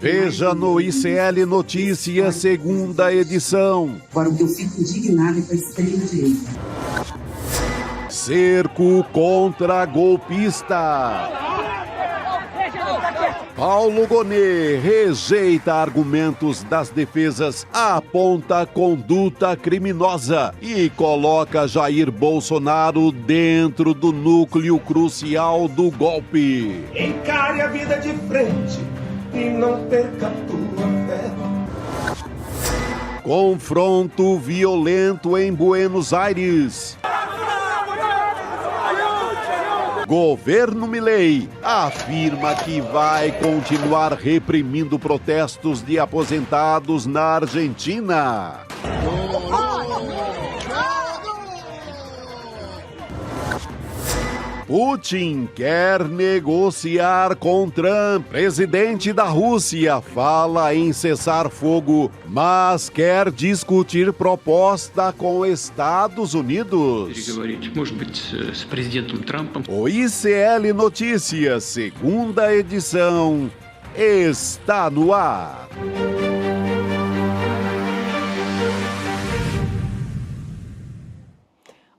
Veja no ICL Notícias, segunda edição. Agora, o que eu fico indignado é com a extrema-direita. Cerco contra golpista. Paulo Gonet rejeita argumentos das defesas, aponta conduta criminosa e coloca Jair Bolsonaro dentro do núcleo crucial do golpe. Encare a vida de frente e não perca a tua fé. Confronto violento em Buenos Aires. Governo Milei afirma que vai continuar reprimindo protestos de aposentados na Argentina. Putin quer negociar com Trump. Presidente da Rússia fala em cessar fogo, mas quer discutir proposta com Estados Unidos. O ICL Notícias, segunda edição, está no ar.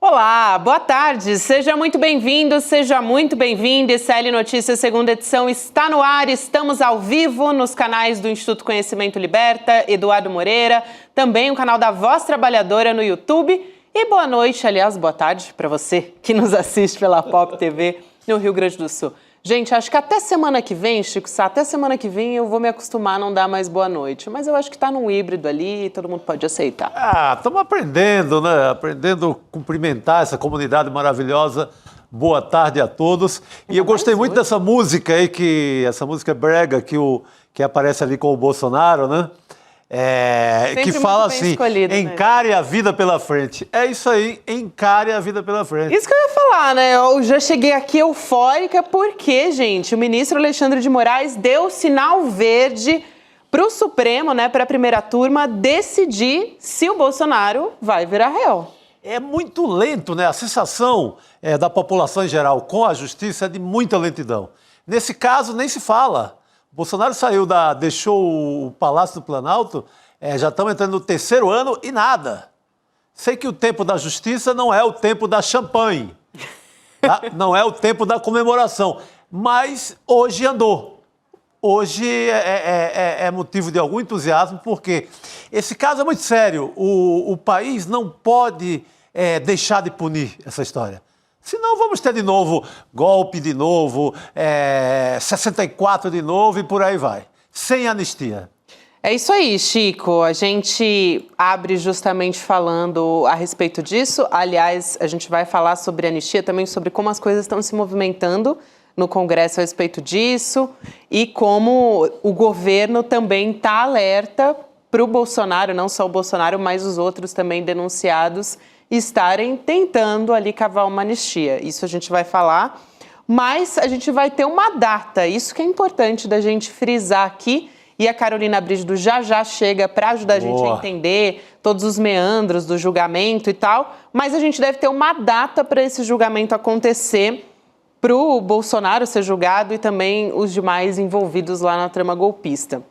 Olá, boa tarde, seja muito bem-vindo, seja muito bem-vinda. ICL Notícias, segunda edição, está no ar. Estamos ao vivo nos canais do Instituto Conhecimento Liberta, Eduardo Moreira, também o canal da Voz Trabalhadora no YouTube. E boa noite, aliás, boa tarde para você que nos assiste pela Pop TV no Rio Grande do Sul. Gente, acho que até semana que vem, Chico Sá, até semana que vem eu vou me acostumar a não dar mais boa noite. Mas eu acho que tá num híbrido ali e todo mundo pode aceitar. Estamos aprendendo, né? Aprendendo a cumprimentar essa comunidade maravilhosa. Boa tarde a todos. E eu gostei muito dessa música aí, essa música brega que aparece ali com o Bolsonaro, né? Que fala assim, encare a vida pela frente. É isso aí, encare a vida pela frente. Isso que eu ia falar, né? Eu já cheguei aqui eufórica porque, gente, o ministro Alexandre de Moraes deu sinal verde para o Supremo, né, para a primeira turma, decidir se o Bolsonaro vai virar réu. É muito lento, né? A sensação da população em geral com a justiça é de muita lentidão. Nesse caso, nem se fala. Bolsonaro deixou o Palácio do Planalto, já estamos entrando no terceiro ano e nada. Sei que o tempo da justiça não é o tempo da champanhe, tá? Não é o tempo da comemoração, mas hoje andou. Hoje é motivo de algum entusiasmo, porque esse caso é muito sério. O país não pode deixar de punir essa história. Senão vamos ter de novo golpe de novo, 64 de novo e por aí vai. Sem anistia. É isso aí, Chico. A gente abre justamente falando a respeito disso. Aliás, a gente vai falar sobre anistia, também sobre como as coisas estão se movimentando no Congresso a respeito disso e como o governo também está alerta para o Bolsonaro, não só o Bolsonaro, mas os outros também denunciados, estarem tentando ali cavar uma anistia. Isso a gente vai falar, mas a gente vai ter uma data, isso que é importante da gente frisar aqui, e a Carolina Brígido já chega para ajudar a gente a entender todos os meandros do julgamento e tal, mas a gente deve ter uma data para esse julgamento acontecer, para o Bolsonaro ser julgado e também os demais envolvidos lá na trama golpista.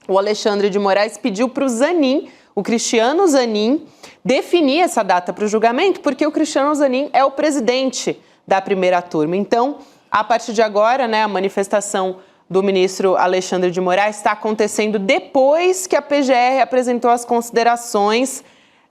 O Alexandre de Moraes pediu para o Zanin, o Cristiano Zanin, definir essa data para o julgamento, porque o Cristiano Zanin é o presidente da primeira turma. Então, a partir de agora, né, a manifestação do ministro Alexandre de Moraes está acontecendo depois que a PGR apresentou as considerações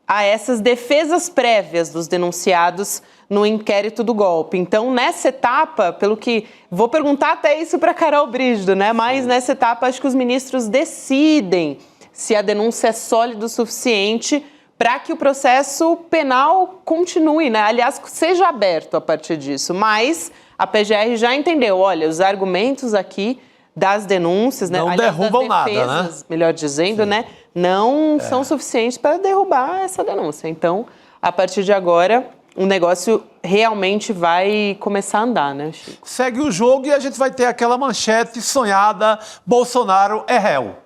a essas defesas prévias dos denunciados no inquérito do golpe. Então, nessa etapa, pelo que... Vou perguntar até isso para Carol Brígido, né? Mas nessa etapa, acho que os ministros decidem se a denúncia é sólida o suficiente para que o processo penal continue, né? Aliás, seja aberto a partir disso. Mas a PGR já entendeu, olha, os argumentos aqui das denúncias, né? Não derrubam das defesas, nada, né? Melhor dizendo, né? Não são suficientes para derrubar essa denúncia. Então, a partir de agora, o negócio realmente vai começar a andar, né, Chico? Segue o jogo e a gente vai ter aquela manchete sonhada, Bolsonaro é réu.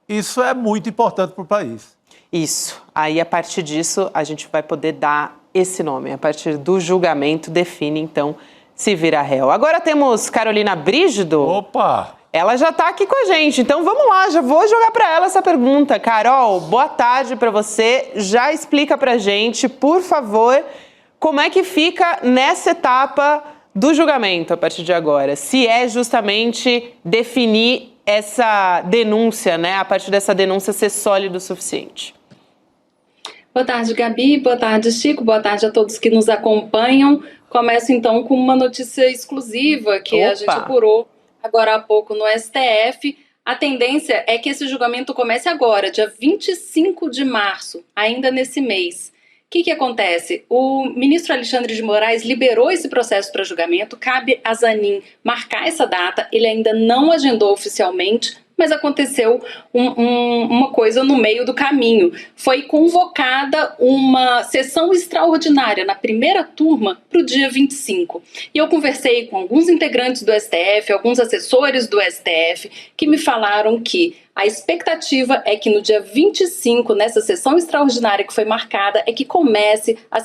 Isso é muito importante para o país. Isso. Aí, a partir disso, a gente vai poder dar esse nome. A partir do julgamento, define, então, se vira réu. Agora temos Carolina Brígido. Opa! ela já está aqui com a gente, então vamos lá, já vou jogar para ela essa pergunta. Carol, boa tarde para você. Já explica para a gente, por favor, como é que fica nessa etapa do julgamento a partir de agora. Se é justamente definir essa denúncia, né? A partir dessa denúncia ser sólida o suficiente. Boa tarde, Gabi. Boa tarde, Chico. Boa tarde a todos que nos acompanham. Começo, então, com uma notícia exclusiva que a gente apurou agora há pouco no STF. A tendência é que esse julgamento comece agora, dia 25 de março, ainda nesse mês. O que acontece? O ministro Alexandre de Moraes liberou esse processo para julgamento, cabe a Zanin marcar essa data, ele ainda não agendou oficialmente, mas aconteceu uma coisa no meio do caminho. Foi convocada uma sessão extraordinária na primeira turma para o dia 25. E eu conversei com alguns integrantes do STF, alguns assessores do STF, que me falaram que a expectativa é que no dia 25, nessa sessão extraordinária que foi marcada, é que comecem a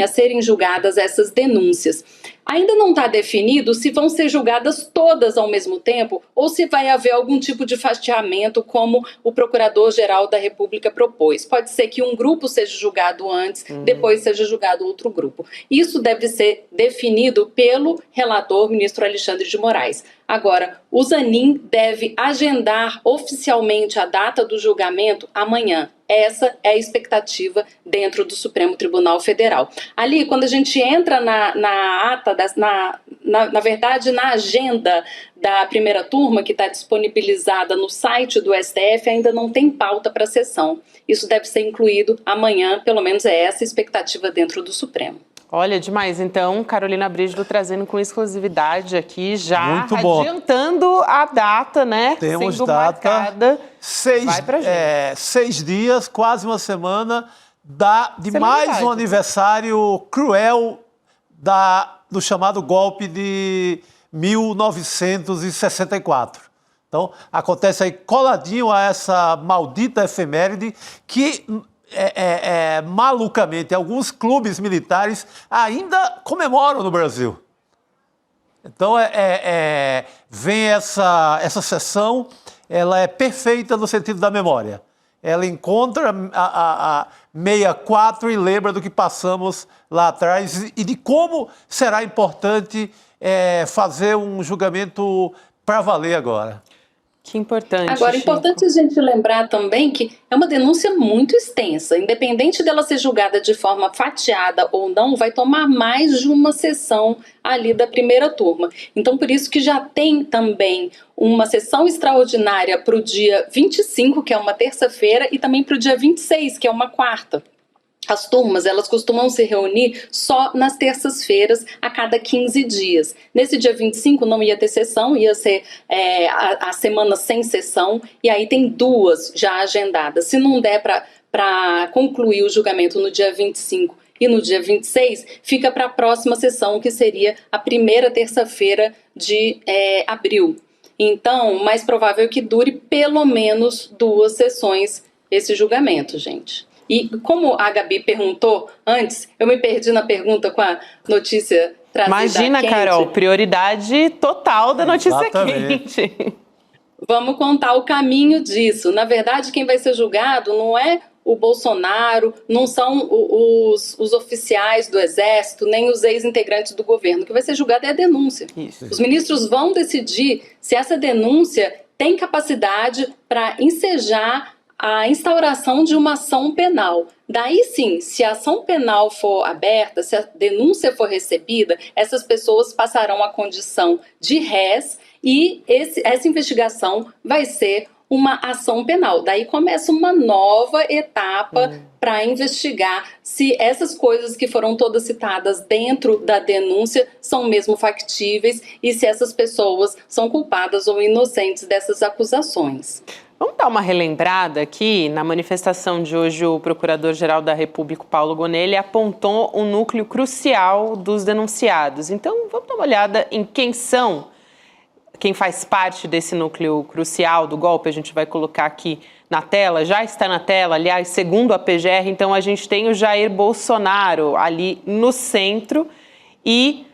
serem julgadas essas denúncias. Ainda não está definido se vão ser julgadas todas ao mesmo tempo ou se vai haver algum tipo de fatiamento, como o Procurador-Geral da República propôs. Pode ser que um grupo seja julgado antes, depois seja julgado outro grupo. Isso deve ser definido pelo relator, ministro Alexandre de Moraes. Agora, o Zanin deve agendar oficialmente a data do julgamento amanhã. Essa é a expectativa dentro do Supremo Tribunal Federal. Ali, quando a gente entra na ata, na verdade, na agenda da primeira turma, que está disponibilizada no site do STF, ainda não tem pauta para a sessão. Isso deve ser incluído amanhã, pelo menos é essa a expectativa dentro do Supremo. Olha, demais. Então, Carolina Brígido trazendo com exclusividade aqui, já adiantando a data, né? Temos sendo data, marcada. 6 dias, quase uma semana, de mais um aniversário cruel do chamado golpe de 1964. Então, acontece aí coladinho a essa maldita efeméride que... malucamente, alguns clubes militares ainda comemoram no Brasil. Então, vem essa sessão, ela é perfeita no sentido da memória. Ela encontra a 64 e lembra do que passamos lá atrás e de como será importante fazer um julgamento para valer agora. Que importante, Agora, é importante a gente lembrar também que é uma denúncia muito extensa. Independente dela ser julgada de forma fatiada ou não, vai tomar mais de uma sessão ali da primeira turma. Então, por isso que já tem também uma sessão extraordinária para o dia 25, que é uma terça-feira, e também para o dia 26, que é uma quarta. As turmas, elas costumam se reunir só nas terças-feiras, a cada 15 dias. Nesse dia 25 não ia ter sessão, ia ser a semana sem sessão, e aí tem 2 já agendadas. Se não der para concluir o julgamento no dia 25 e no dia 26, fica para a próxima sessão, que seria a primeira terça-feira de abril. Então, mais provável que dure pelo menos 2 sessões esse julgamento, gente. E como a Gabi perguntou antes, eu me perdi na pergunta com a notícia trazida Imagina, quente. Carol, prioridade total da notícia quente. Vamos contar o caminho disso. Na verdade, quem vai ser julgado não é o Bolsonaro, não são os oficiais do Exército, nem os ex-integrantes do governo. O que vai ser julgado é a denúncia. Isso. Os ministros vão decidir se essa denúncia tem capacidade para ensejar a instauração de uma ação penal. Daí sim, se a ação penal for aberta, se a denúncia for recebida, essas pessoas passarão a condição de réis e essa investigação vai ser uma ação penal. Daí começa uma nova etapa para investigar se essas coisas que foram todas citadas dentro da denúncia são mesmo factíveis e se essas pessoas são culpadas ou inocentes dessas acusações. Vamos dar uma relembrada aqui. Na manifestação de hoje, o Procurador-Geral da República, Paulo Gonelli, apontou um núcleo crucial dos denunciados. Então, vamos dar uma olhada em quem faz parte desse núcleo crucial do golpe. A gente vai colocar aqui na tela, já está na tela, aliás, segundo a PGR, então a gente tem o Jair Bolsonaro ali no centro e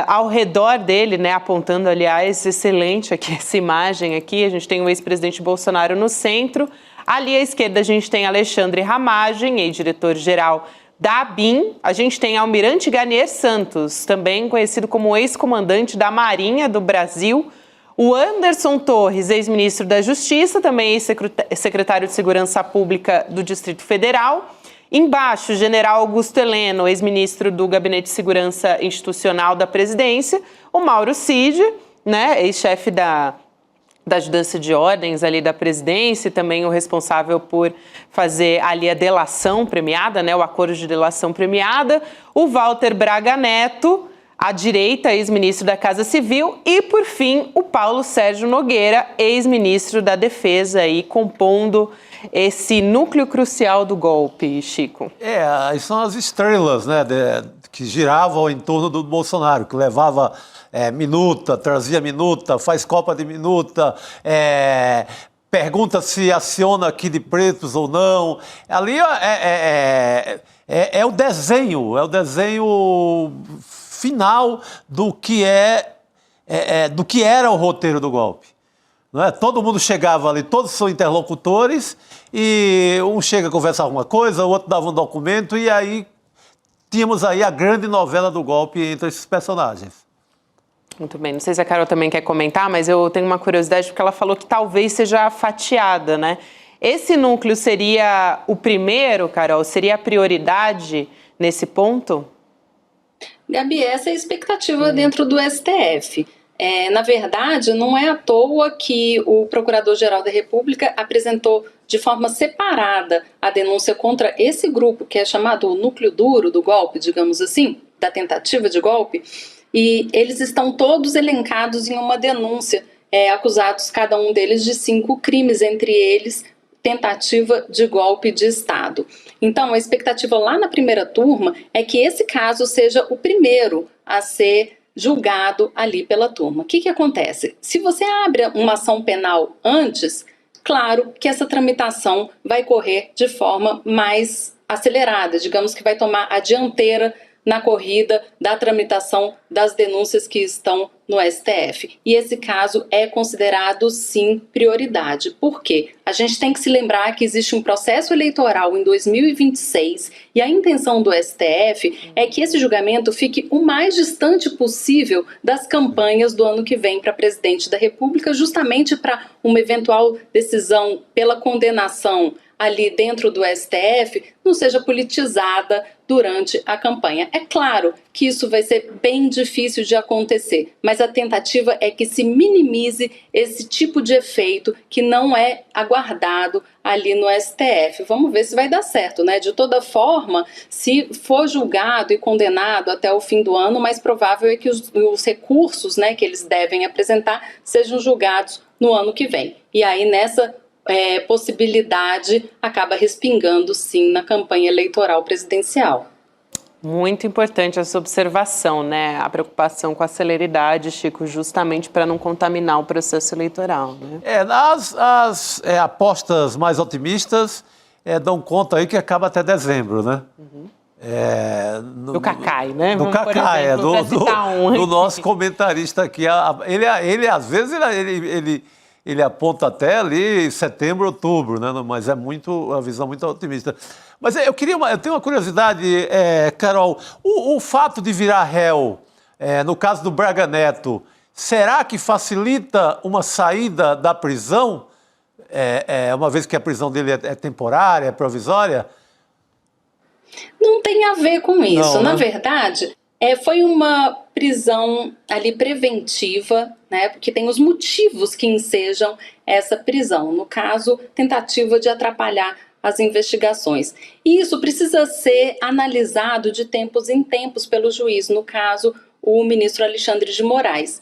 Ao redor dele, né, apontando, aliás, excelente aqui essa imagem aqui, a gente tem o ex-presidente Bolsonaro no centro. Ali à esquerda a gente tem Alexandre Ramagem, ex-diretor-geral da ABIN. A gente tem Almirante Garnier Santos, também conhecido como ex-comandante da Marinha do Brasil. O Anderson Torres, ex-ministro da Justiça, também ex-secretário de Segurança Pública do Distrito Federal. Embaixo, o general Augusto Heleno, ex-ministro do Gabinete de Segurança Institucional da Presidência. O Mauro Cid, né, ex-chefe da Ajudança de Ordens ali da Presidência, e também o responsável por fazer ali a delação premiada, né, o acordo de delação premiada. O Walter Braga Neto, à direita, ex-ministro da Casa Civil. E, por fim, o Paulo Sérgio Nogueira, ex-ministro da Defesa, aí, compondo esse núcleo crucial do golpe, Chico. Aí são as estrelas, né, que giravam em torno do Bolsonaro, que levava minuta, trazia minuta, faz copa de minuta, pergunta se aciona aqui de pretos ou não. Ali é o desenho final do que era o roteiro do golpe. Não é? Todo mundo chegava ali, todos são interlocutores, e um chega a conversar alguma coisa, o outro dava um documento, e aí tínhamos aí a grande novela do golpe entre esses personagens. Muito bem, não sei se a Carol também quer comentar, mas eu tenho uma curiosidade, porque ela falou que talvez seja fatiada, né? Esse núcleo seria o primeiro, Carol? Seria a prioridade nesse ponto? Gabi, essa é a expectativa dentro do STF. Na verdade, não é à toa que o Procurador-Geral da República apresentou de forma separada a denúncia contra esse grupo, que é chamado o núcleo duro do golpe, digamos assim, da tentativa de golpe, e eles estão todos elencados em uma denúncia, acusados cada um deles de 5 crimes, entre eles tentativa de golpe de Estado. Então, a expectativa lá na primeira turma é que esse caso seja o primeiro a ser julgado ali pela turma. O que acontece? Se você abre uma ação penal antes, claro que essa tramitação vai correr de forma mais acelerada, digamos que vai tomar a dianteira na corrida da tramitação das denúncias que estão no STF. E esse caso é considerado, sim, prioridade. Por quê? A gente tem que se lembrar que existe um processo eleitoral em 2026 e a intenção do STF é que esse julgamento fique o mais distante possível das campanhas do ano que vem para presidente da República, justamente para uma eventual decisão pela condenação ali dentro do STF não seja politizada durante a campanha. É claro que isso vai ser bem difícil de acontecer, mas a tentativa é que se minimize esse tipo de efeito que não é aguardado ali no STF. Vamos ver se vai dar certo, né? De toda forma, se for julgado e condenado até o fim do ano, o mais provável é que os recursos, né, que eles devem apresentar sejam julgados no ano que vem. E aí nessa possibilidade acaba respingando, sim, na campanha eleitoral presidencial. Muito importante essa observação, né? A preocupação com a celeridade, Chico, justamente para não contaminar o processo eleitoral, né? As apostas mais otimistas dão conta aí que acaba até dezembro, né? Uhum. Do Cacai, né? Do Cacai, do nosso comentarista aqui. Ele às vezes, ele aponta até ali setembro, outubro, né? Mas é uma visão muito otimista. Mas eu tenho uma curiosidade, Carol. O fato de virar réu, no caso do Braga Neto, será que facilita uma saída da prisão, uma vez que a prisão dele é temporária, é provisória? Não tem a ver com isso. Não, na né? verdade, foi uma prisão ali preventiva, né? Porque tem os motivos que ensejam essa prisão. No caso, tentativa de atrapalhar as investigações. E isso precisa ser analisado de tempos em tempos pelo juiz, no caso, o ministro Alexandre de Moraes.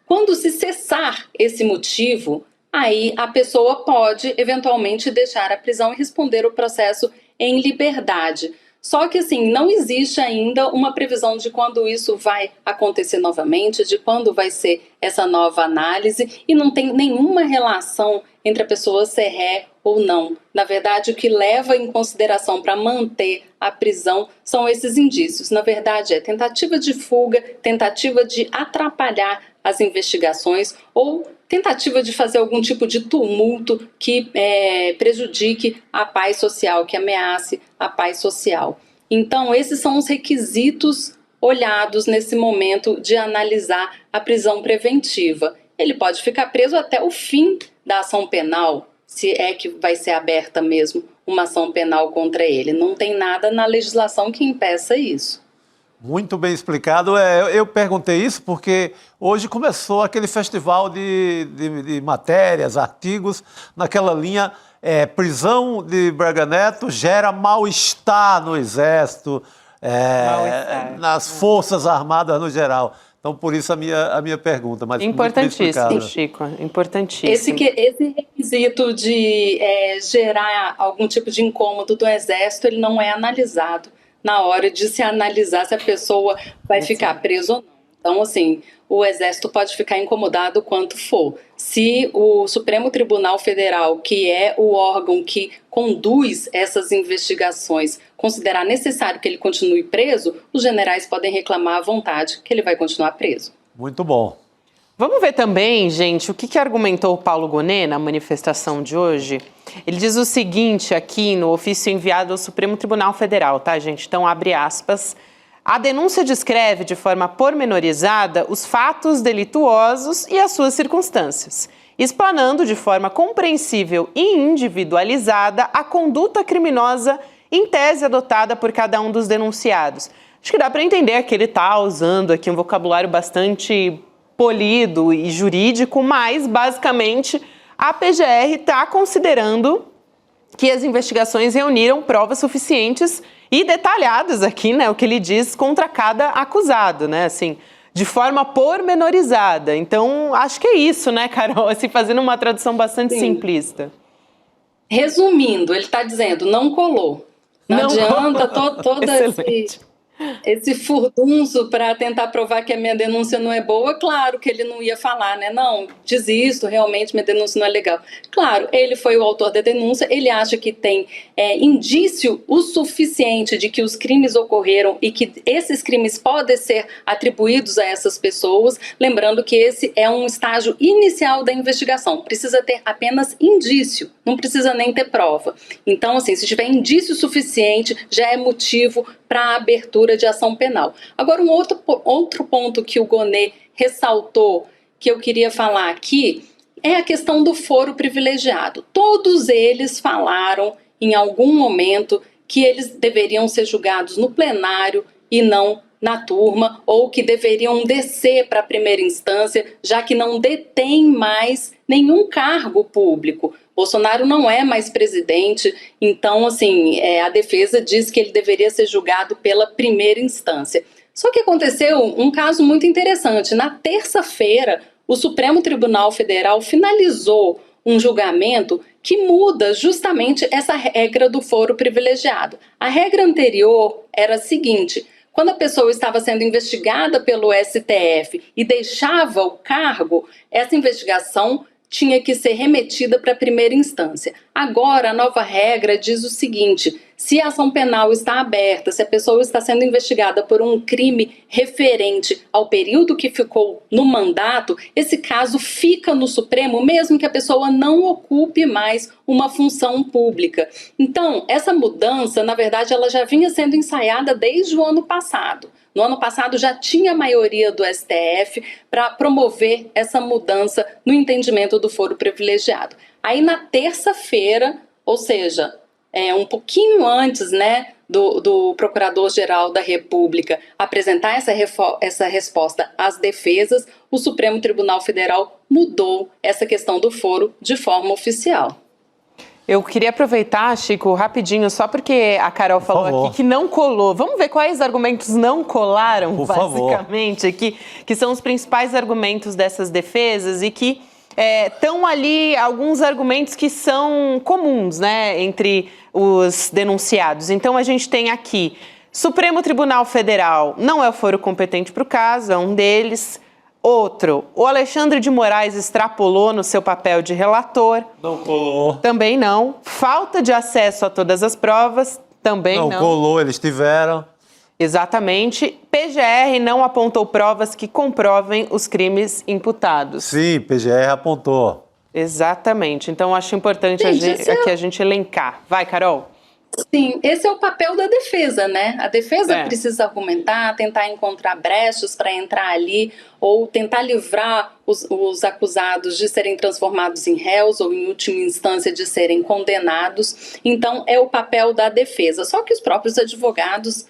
Quando se cessar esse motivo, aí a pessoa pode, eventualmente, deixar a prisão e responder o processo em liberdade. Só que, assim, não existe ainda uma previsão de quando isso vai acontecer novamente, de quando vai ser essa nova análise, e não tem nenhuma relação entre a pessoa ser ré ou não. Na verdade, o que leva em consideração para manter a prisão são esses indícios. Na verdade, é tentativa de fuga, tentativa de atrapalhar as investigações ou tentativa de fazer algum tipo de tumulto que prejudique a paz social, que ameace a paz social. Então, esses são os requisitos olhados nesse momento de analisar a prisão preventiva. Ele pode ficar preso até o fim da ação penal, se é que vai ser aberta mesmo uma ação penal contra ele. Não tem nada na legislação que impeça isso. Muito bem explicado. Eu perguntei isso porque hoje começou aquele festival de matérias, artigos, naquela linha prisão de Braga Neto gera mal-estar no Exército, nas Forças Armadas no geral. Então, por isso a minha pergunta. Mas importantíssimo, Chico, importantíssimo. Esse requisito de gerar algum tipo de incômodo do Exército, ele não é analisado na hora de se analisar se a pessoa vai ficar presa ou não. Então, assim, o Exército pode ficar incomodado o quanto for. Se o Supremo Tribunal Federal, que é o órgão que conduz essas investigações, considerar necessário que ele continue preso, os generais podem reclamar à vontade que ele vai continuar preso. Muito bom. Vamos ver também, gente, o que argumentou o Paulo Gonet na manifestação de hoje. Ele diz o seguinte aqui no ofício enviado ao Supremo Tribunal Federal, tá, gente? Então, abre aspas. A denúncia descreve de forma pormenorizada os fatos delituosos e as suas circunstâncias, explanando de forma compreensível e individualizada a conduta criminosa em tese adotada por cada um dos denunciados. Acho que dá para entender que ele está usando aqui um vocabulário bastante polido e jurídico, mas, basicamente, a PGR está considerando que as investigações reuniram provas suficientes e detalhadas aqui, né, o que ele diz contra cada acusado, né, assim, de forma pormenorizada. Então, acho que é isso, né, Carol, assim, fazendo uma tradução bastante simplista. Resumindo, ele está dizendo, não colou. Não adianta todo esse furdunço para tentar provar que a minha denúncia não é boa. Claro que ele não ia falar, né? Não, desisto, realmente minha denúncia não é legal. Claro, ele foi o autor da denúncia, ele acha que tem indício o suficiente de que os crimes ocorreram e que esses crimes podem ser atribuídos a essas pessoas, lembrando que esse é um estágio inicial da investigação, precisa ter apenas indício, não precisa nem ter prova. Então, assim, se tiver indício suficiente, já é motivo para a abertura de ação penal. Agora, um outro ponto que o Gonet ressaltou, que eu queria falar aqui, é a questão do foro privilegiado. Todos eles falaram, em algum momento, que eles deveriam ser julgados no plenário e não na turma, ou que deveriam descer para a primeira instância, já que não detém mais nenhum cargo público. Bolsonaro não é mais presidente, então, assim, a defesa diz que ele deveria ser julgado pela primeira instância. Só que aconteceu um caso muito interessante. Na terça-feira, o Supremo Tribunal Federal finalizou um julgamento que muda justamente essa regra do foro privilegiado. A regra anterior era a seguinte: quando a pessoa estava sendo investigada pelo STF e deixava o cargo, essa investigação tinha que ser remetida para a primeira instância. Agora, a nova regra diz o seguinte: se a ação penal está aberta, se a pessoa está sendo investigada por um crime referente ao período que ficou no mandato, esse caso fica no Supremo, mesmo que a pessoa não ocupe mais uma função pública. Então, essa mudança, na verdade, ela já vinha sendo ensaiada desde o ano passado. No ano passado já tinha a maioria do STF para promover essa mudança no entendimento do foro privilegiado. Aí na terça-feira, ou seja, um pouquinho antes, né, do Procurador-Geral da República apresentar essa resposta às defesas, o Supremo Tribunal Federal mudou essa questão do foro de forma oficial. Eu queria aproveitar, Chico, rapidinho, só porque a Carol falou aqui que não colou. Vamos ver quais argumentos não colaram, basicamente, que são os principais argumentos dessas defesas e que estão ali alguns argumentos que são comuns, né, entre os denunciados. Então, a gente tem aqui, Supremo Tribunal Federal não é o foro competente para o caso, é um deles. Outro, o Alexandre de Moraes extrapolou no seu papel de relator. Não colou. Também não. Falta de acesso a todas as provas, também não. Não colou, eles tiveram. Exatamente. PGR não apontou provas que comprovem os crimes imputados. Sim, PGR apontou. Exatamente. Então, acho importante aqui a gente elencar. Vai, Carol. Sim, esse é o papel da defesa, né? A defesa precisa argumentar, tentar encontrar brechas para entrar ali ou tentar livrar os acusados de serem transformados em réus ou, em última instância, de serem condenados. Então, é o papel da defesa. Só que os próprios advogados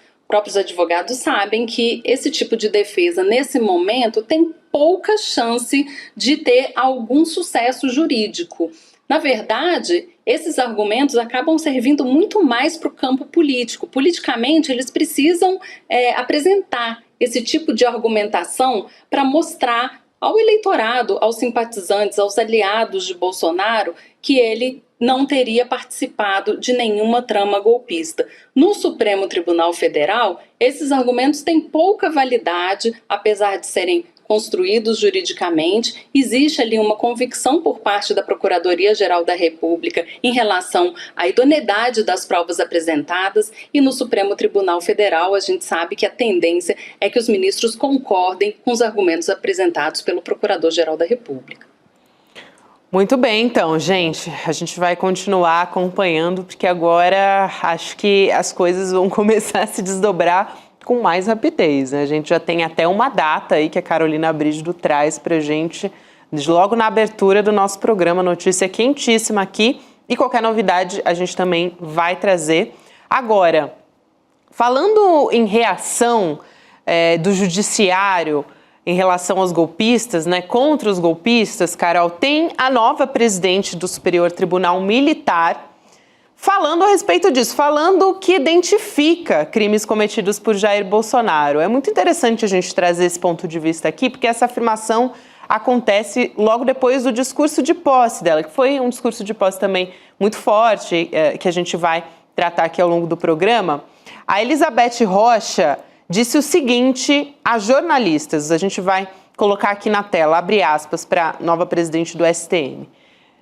sabem que esse tipo de defesa, nesse momento, tem pouca chance de ter algum sucesso jurídico. Na verdade, esses argumentos acabam servindo muito mais para o campo político. Politicamente, eles precisam apresentar esse tipo de argumentação para mostrar ao eleitorado, aos simpatizantes, aos aliados de Bolsonaro, que ele não teria participado de nenhuma trama golpista. No Supremo Tribunal Federal, esses argumentos têm pouca validade, apesar de serem construídos juridicamente. Existe ali uma convicção por parte da Procuradoria-Geral da República em relação à idoneidade das provas apresentadas, e no Supremo Tribunal Federal a gente sabe que a tendência é que os ministros concordem com os argumentos apresentados pelo Procurador-Geral da República. Muito bem, então, gente, a gente vai continuar acompanhando, porque agora acho que as coisas vão começar a se desdobrar com mais rapidez, né? A gente já tem até uma data aí que a Carolina Brígido traz pra gente, logo na abertura do nosso programa, notícia quentíssima aqui, e qualquer novidade a gente também vai trazer. Agora, falando em reação do judiciário em relação aos golpistas, né, contra os golpistas, Carol, tem a nova presidente do Superior Tribunal Militar falando a respeito disso, falando que identifica crimes cometidos por Jair Bolsonaro. É muito interessante a gente trazer esse ponto de vista aqui, porque essa afirmação acontece logo depois do discurso de posse dela, que foi um discurso de posse também muito forte, que a gente vai tratar aqui ao longo do programa. A Elizabeth Rocha disse o seguinte a jornalistas, a gente vai colocar aqui na tela, abre aspas, para a nova presidente do STM.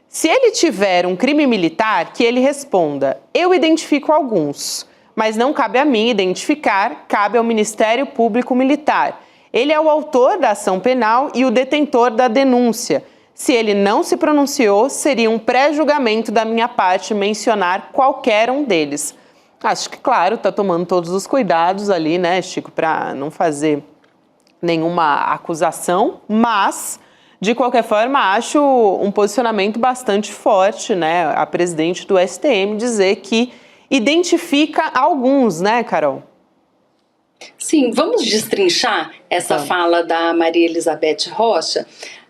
Se ele tiver um crime militar, que ele responda: eu identifico alguns, mas não cabe a mim identificar, cabe ao Ministério Público Militar. Ele é o autor da ação penal e o detentor da denúncia. Se ele não se pronunciou, seria um pré-julgamento da minha parte mencionar qualquer um deles. Acho que, claro, está tomando todos os cuidados ali, né, Chico, para não fazer nenhuma acusação, mas, de qualquer forma, acho um posicionamento bastante forte, né, a presidente do STM dizer que identifica alguns, né, Carol? Sim, vamos destrinchar essa fala da Maria Elizabeth Rocha.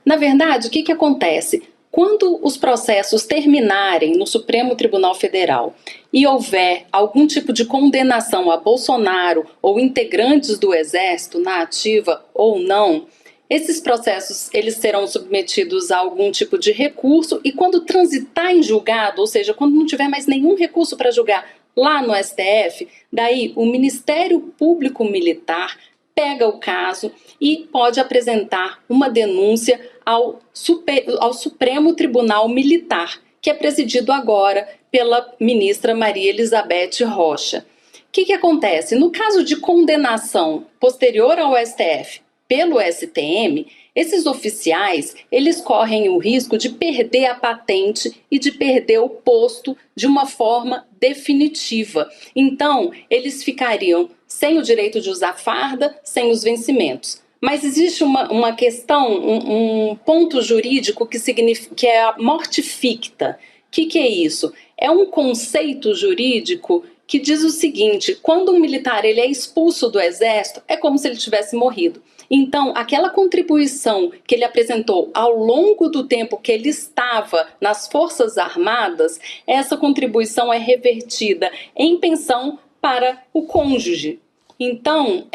Na verdade, o que acontece? Quando os processos terminarem no Supremo Tribunal Federal e houver algum tipo de condenação a Bolsonaro ou integrantes do Exército, na ativa ou não, esses processos eles serão submetidos a algum tipo de recurso, e quando transitar em julgado, ou seja, quando não tiver mais nenhum recurso para julgar lá no STF, daí o Ministério Público Militar pega o caso e pode apresentar uma denúncia ao Supremo Tribunal Militar, que é presidido agora pela ministra Maria Elizabeth Rocha. O que acontece? No caso de condenação posterior ao STF pelo STM, esses oficiais, eles correm o risco de perder a patente e de perder o posto de uma forma definitiva. Então, eles ficariam sem o direito de usar farda, sem os vencimentos. Mas existe uma questão, um ponto jurídico que é a morte ficta. O que é isso? É um conceito jurídico que diz o seguinte: quando um militar ele é expulso do Exército, é como se ele tivesse morrido. Então, aquela contribuição que ele apresentou ao longo do tempo que ele estava nas Forças Armadas, essa contribuição é revertida em pensão para o cônjuge. Então,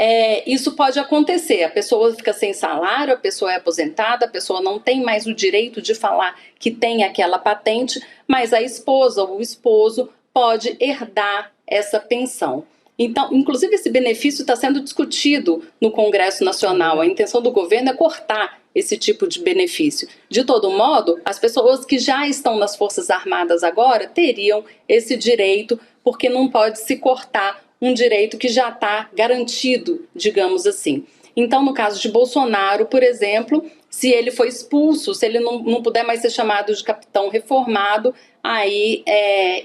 isso pode acontecer. A pessoa fica sem salário, a pessoa é aposentada, a pessoa não tem mais o direito de falar que tem aquela patente, mas a esposa ou o esposo pode herdar essa pensão. Então, inclusive, esse benefício está sendo discutido no Congresso Nacional. A intenção do governo é cortar esse tipo de benefício. De todo modo, as pessoas que já estão nas Forças Armadas agora teriam esse direito, porque não pode se cortar um direito que já está garantido, digamos assim. Então, no caso de Bolsonaro, por exemplo, se ele for expulso, se ele não puder mais ser chamado de capitão reformado, aí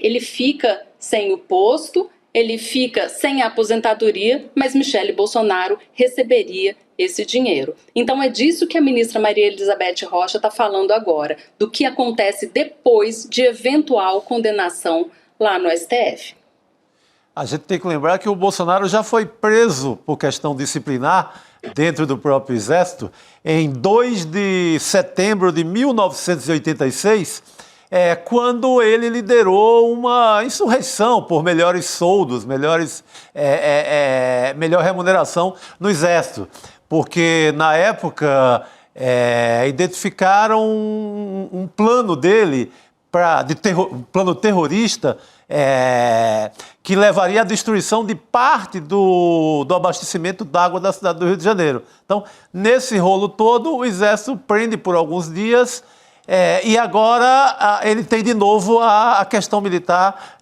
ele fica sem o posto, ele fica sem a aposentadoria, mas Michele Bolsonaro receberia esse dinheiro. Então é disso que a ministra Maria Elizabeth Rocha está falando agora, do que acontece depois de eventual condenação lá no STF. A gente tem que lembrar que o Bolsonaro já foi preso por questão disciplinar dentro do próprio Exército em 2 de setembro de 1986, quando ele liderou uma insurreição por melhores soldos, melhor remuneração no Exército. Porque, na época, identificaram um plano dele, um plano terrorista, que levaria à destruição de parte do abastecimento d'água da cidade do Rio de Janeiro. Então, nesse rolo todo, o Exército prende por alguns dias, e agora ele tem de novo a questão militar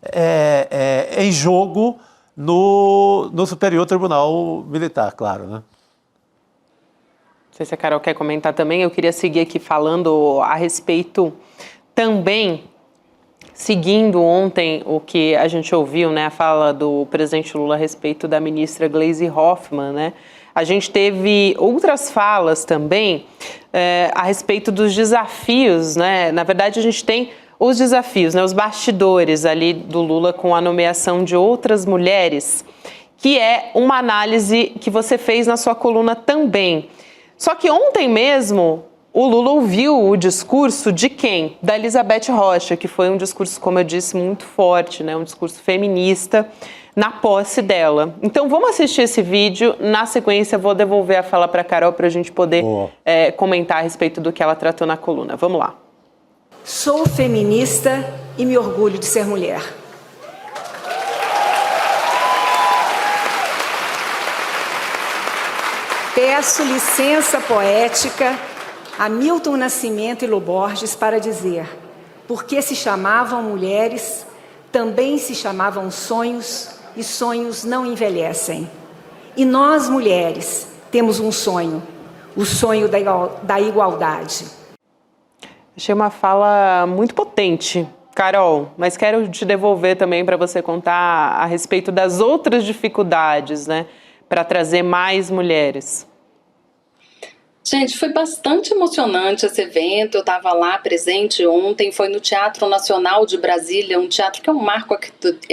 em jogo no Superior Tribunal Militar, claro, né? Não sei se a Carol quer comentar também. Eu queria seguir aqui falando a respeito também, seguindo ontem o que a gente ouviu, né, a fala do presidente Lula a respeito da ministra Gleisi Hoffmann, né? A gente teve outras falas também a respeito dos desafios, né? Na verdade, a gente tem os desafios, né, os bastidores ali do Lula com a nomeação de outras mulheres, que é uma análise que você fez na sua coluna também. Só que ontem mesmo o Lula ouviu o discurso de quem? Da Elizabeth Rocha, que foi um discurso, como eu disse, muito forte, né? Um discurso feminista na posse dela. Então vamos assistir esse vídeo. Na sequência vou devolver a fala para a Carol para a gente poder comentar a respeito do que ela tratou na coluna. Vamos lá. Sou feminista e me orgulho de ser mulher. Peço licença poética a Milton Nascimento e Lô Borges para dizer: porque se chamavam mulheres, também se chamavam sonhos, e sonhos não envelhecem. E nós, mulheres, temos um sonho, o sonho da igualdade. Achei uma fala muito potente, Carol, mas quero te devolver também para você contar a respeito das outras dificuldades, né, para trazer mais mulheres. Gente, foi bastante emocionante esse evento. Eu estava lá presente ontem, foi no Teatro Nacional de Brasília, um teatro que é um marco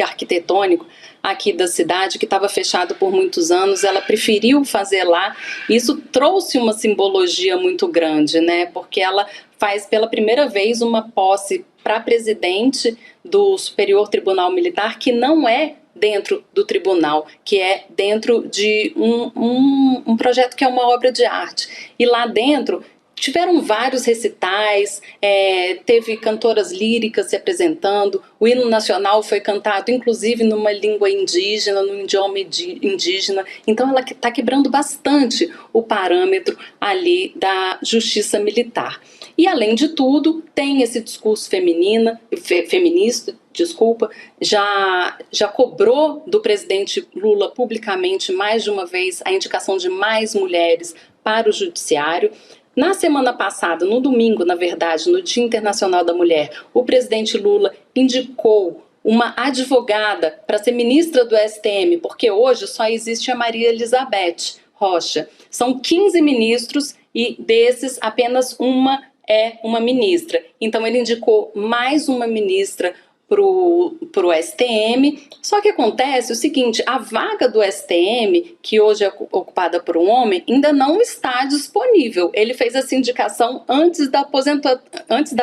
arquitetônico aqui da cidade, que estava fechado por muitos anos. Ela preferiu fazer lá. Isso trouxe uma simbologia muito grande, né? Porque ela faz pela primeira vez uma posse para presidente do Superior Tribunal Militar, que não é dentro do tribunal, que é dentro de um projeto que é uma obra de arte. E lá dentro tiveram vários recitais, teve cantoras líricas se apresentando, o hino nacional foi cantado inclusive numa língua indígena, num idioma indígena. Então ela está quebrando bastante o parâmetro ali da justiça militar. E além de tudo, tem esse discurso feminista, já cobrou do presidente Lula publicamente mais de uma vez a indicação de mais mulheres para o judiciário. Na semana passada, no domingo, na verdade, no Dia Internacional da Mulher, o presidente Lula indicou uma advogada para ser ministra do STM, porque hoje só existe a Maria Elizabeth Rocha. São 15 ministros e desses apenas uma é uma ministra. Então ele indicou mais uma ministra pro STM, só que acontece o seguinte: a vaga do STM, que hoje é ocupada por um homem, ainda não está disponível. Ele fez essa indicação antes da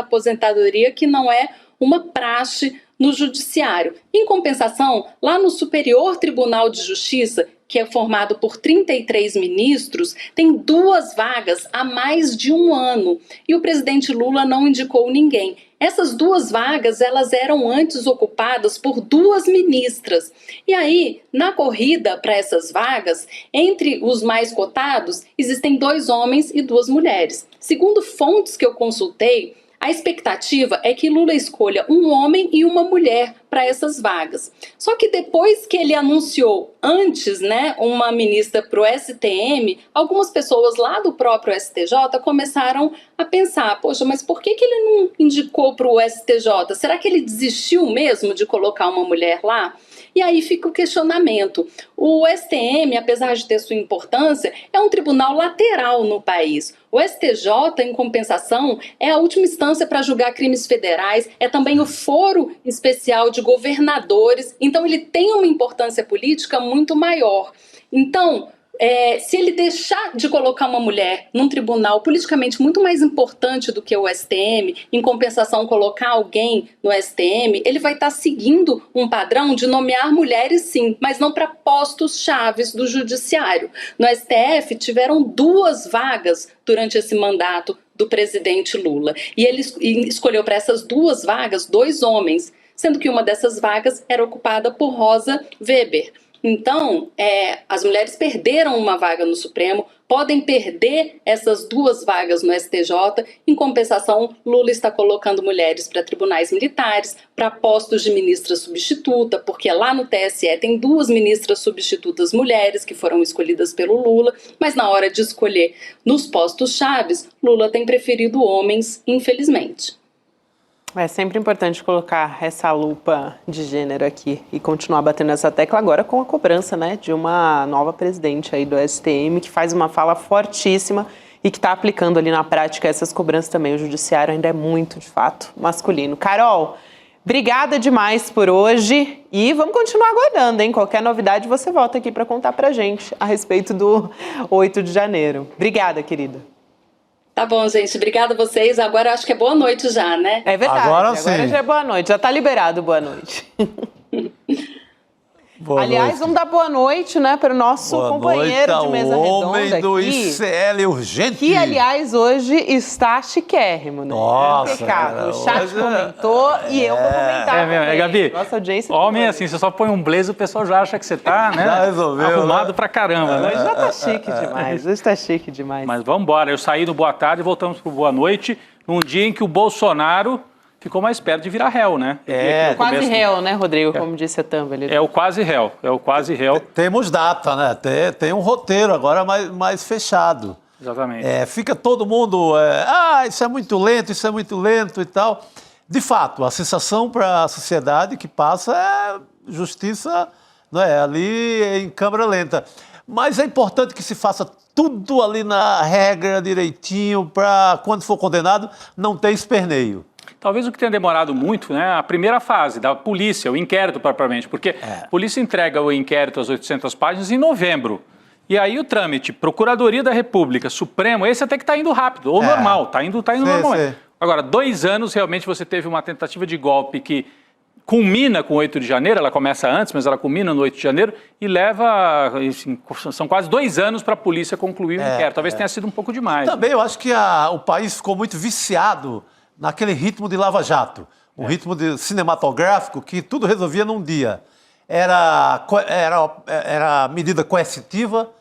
aposentadoria, que não é uma praxe no judiciário. Em compensação, lá no Superior Tribunal de Justiça, que é formado por 33 ministros, tem 2 vagas há mais de um ano. E o presidente Lula não indicou ninguém. Essas 2 vagas, elas eram antes ocupadas por 2 ministras. E aí, na corrida para essas vagas, entre os mais cotados, existem 2 homens e 2 mulheres. Segundo fontes que eu consultei, a expectativa é que Lula escolha um homem e uma mulher para essas vagas. Só que depois que ele anunciou antes, uma ministra para o STM, algumas pessoas lá do próprio STJ começaram a pensar, poxa, mas por que ele não indicou para o STJ? Será que ele desistiu mesmo de colocar uma mulher lá? E aí fica o questionamento. O STM, apesar de ter sua importância, é um tribunal lateral no país. O STJ, em compensação, é a última instância para julgar crimes federais, é também o foro especial de governadores, então ele tem uma importância política muito maior. Então, se ele deixar de colocar uma mulher num tribunal politicamente muito mais importante do que o STM, em compensação colocar alguém no STM, ele vai estar seguindo um padrão de nomear mulheres sim, mas não para postos chaves do judiciário. No STF tiveram 2 vagas durante esse mandato do presidente Lula e ele escolheu para essas 2 vagas 2 homens, sendo que uma dessas vagas era ocupada por Rosa Weber. Então, as mulheres perderam uma vaga no Supremo, podem perder essas 2 vagas no STJ. Em compensação, Lula está colocando mulheres para tribunais militares, para postos de ministra substituta, porque lá no TSE tem 2 ministras substitutas mulheres que foram escolhidas pelo Lula, mas na hora de escolher nos postos chaves, Lula tem preferido homens, infelizmente. É sempre importante colocar essa lupa de gênero aqui e continuar batendo essa tecla agora com a cobrança, de uma nova presidente aí do STM que faz uma fala fortíssima e que está aplicando ali na prática essas cobranças também. O judiciário ainda é muito, de fato, masculino. Carol, obrigada demais por hoje e vamos continuar aguardando, hein? Qualquer novidade você volta aqui para contar pra gente a respeito do 8 de janeiro. Obrigada, querida. Tá bom, gente. Obrigada a vocês. Agora acho que é boa noite já, né? É verdade. Agora sim. Agora já é boa noite. Já tá liberado boa noite. Aliás, noite. vamos dar boa noite, para o nosso companheiro de mesa redonda o homem do aqui, ICL urgente. que, aliás, hoje está chiquérrimo, Nossa, impecável. O chat comentou e eu vou comentar. Gabi, nossa audiência homem assim, você só põe um blazer, o pessoal já acha que você tá, Já resolveu, arrumado pra caramba, né? Hoje já tá chique demais, hoje tá chique demais. Mas vamos embora, eu saí do boa tarde e voltamos pro boa noite, num dia em que o Bolsonaro ficou mais perto de virar réu, né? Quase réu, né, Rodrigo, como disse a Thamba. É o quase réu, Temos data, né? Tem um roteiro agora mais fechado. Exatamente. Fica todo mundo, isso é muito lento e tal. De fato, a sensação para a sociedade que passa é justiça, ali em câmara lenta. Mas é importante que se faça tudo ali na regra, direitinho, para quando for condenado não ter esperneio. Talvez o que tenha demorado muito, a primeira fase da polícia, o inquérito propriamente, porque a polícia entrega o inquérito às 800 páginas em novembro. E aí o trâmite, Procuradoria da República, Supremo, esse até que está indo rápido, ou normal, está indo normalmente. Agora, 2 anos realmente você teve uma tentativa de golpe que culmina com o 8 de janeiro, ela começa antes, mas ela culmina no 8 de janeiro e leva, enfim, são quase 2 anos para a polícia concluir o inquérito. Talvez tenha sido um pouco demais. Também eu acho que o país ficou muito viciado naquele ritmo de Lava Jato, um ritmo cinematográfico que tudo resolvia num dia. Era medida coercitiva,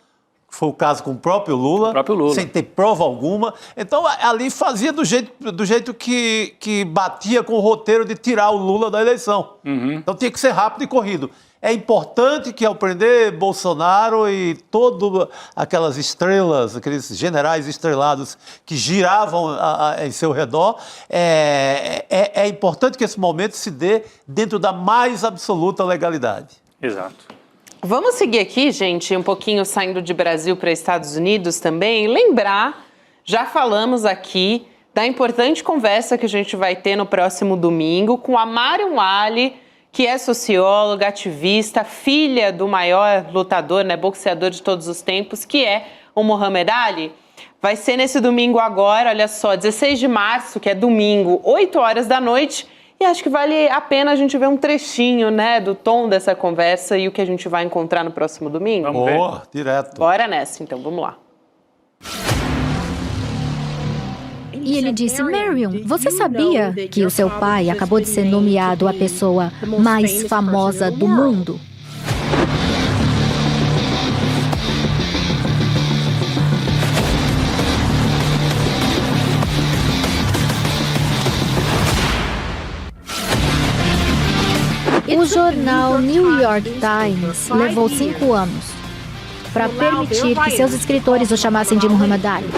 foi o caso com o próprio Lula, sem ter prova alguma. Então, ali fazia do jeito que batia com o roteiro de tirar o Lula da eleição. Então, tinha que ser rápido e corrido. É importante que, ao prender Bolsonaro e todas aquelas estrelas, aqueles generais estrelados que giravam em seu redor, é importante que esse momento se dê dentro da mais absoluta legalidade. Exato. Vamos seguir aqui, gente, um pouquinho saindo de Brasil para Estados Unidos também. Lembrar, já falamos aqui, da importante conversa que a gente vai ter no próximo domingo com a Mariam Ali, que é socióloga, ativista, filha do maior lutador, boxeador de todos os tempos, que é o Muhammad Ali. Vai ser nesse domingo agora, olha só, 16 de março, que é domingo, 8 horas da noite. E E acho que vale a pena a gente ver um trechinho, né, do tom dessa conversa e o que a gente vai encontrar no próximo domingo. Vamos ver. Boa, direto. Bora nessa, então, vamos lá. E ele disse, Marion, você sabia que o seu pai acabou de ser nomeado a pessoa mais famosa do mundo? O jornal New York Times levou 5 anos para permitir que seus escritores o chamassem de Muhammad Ali.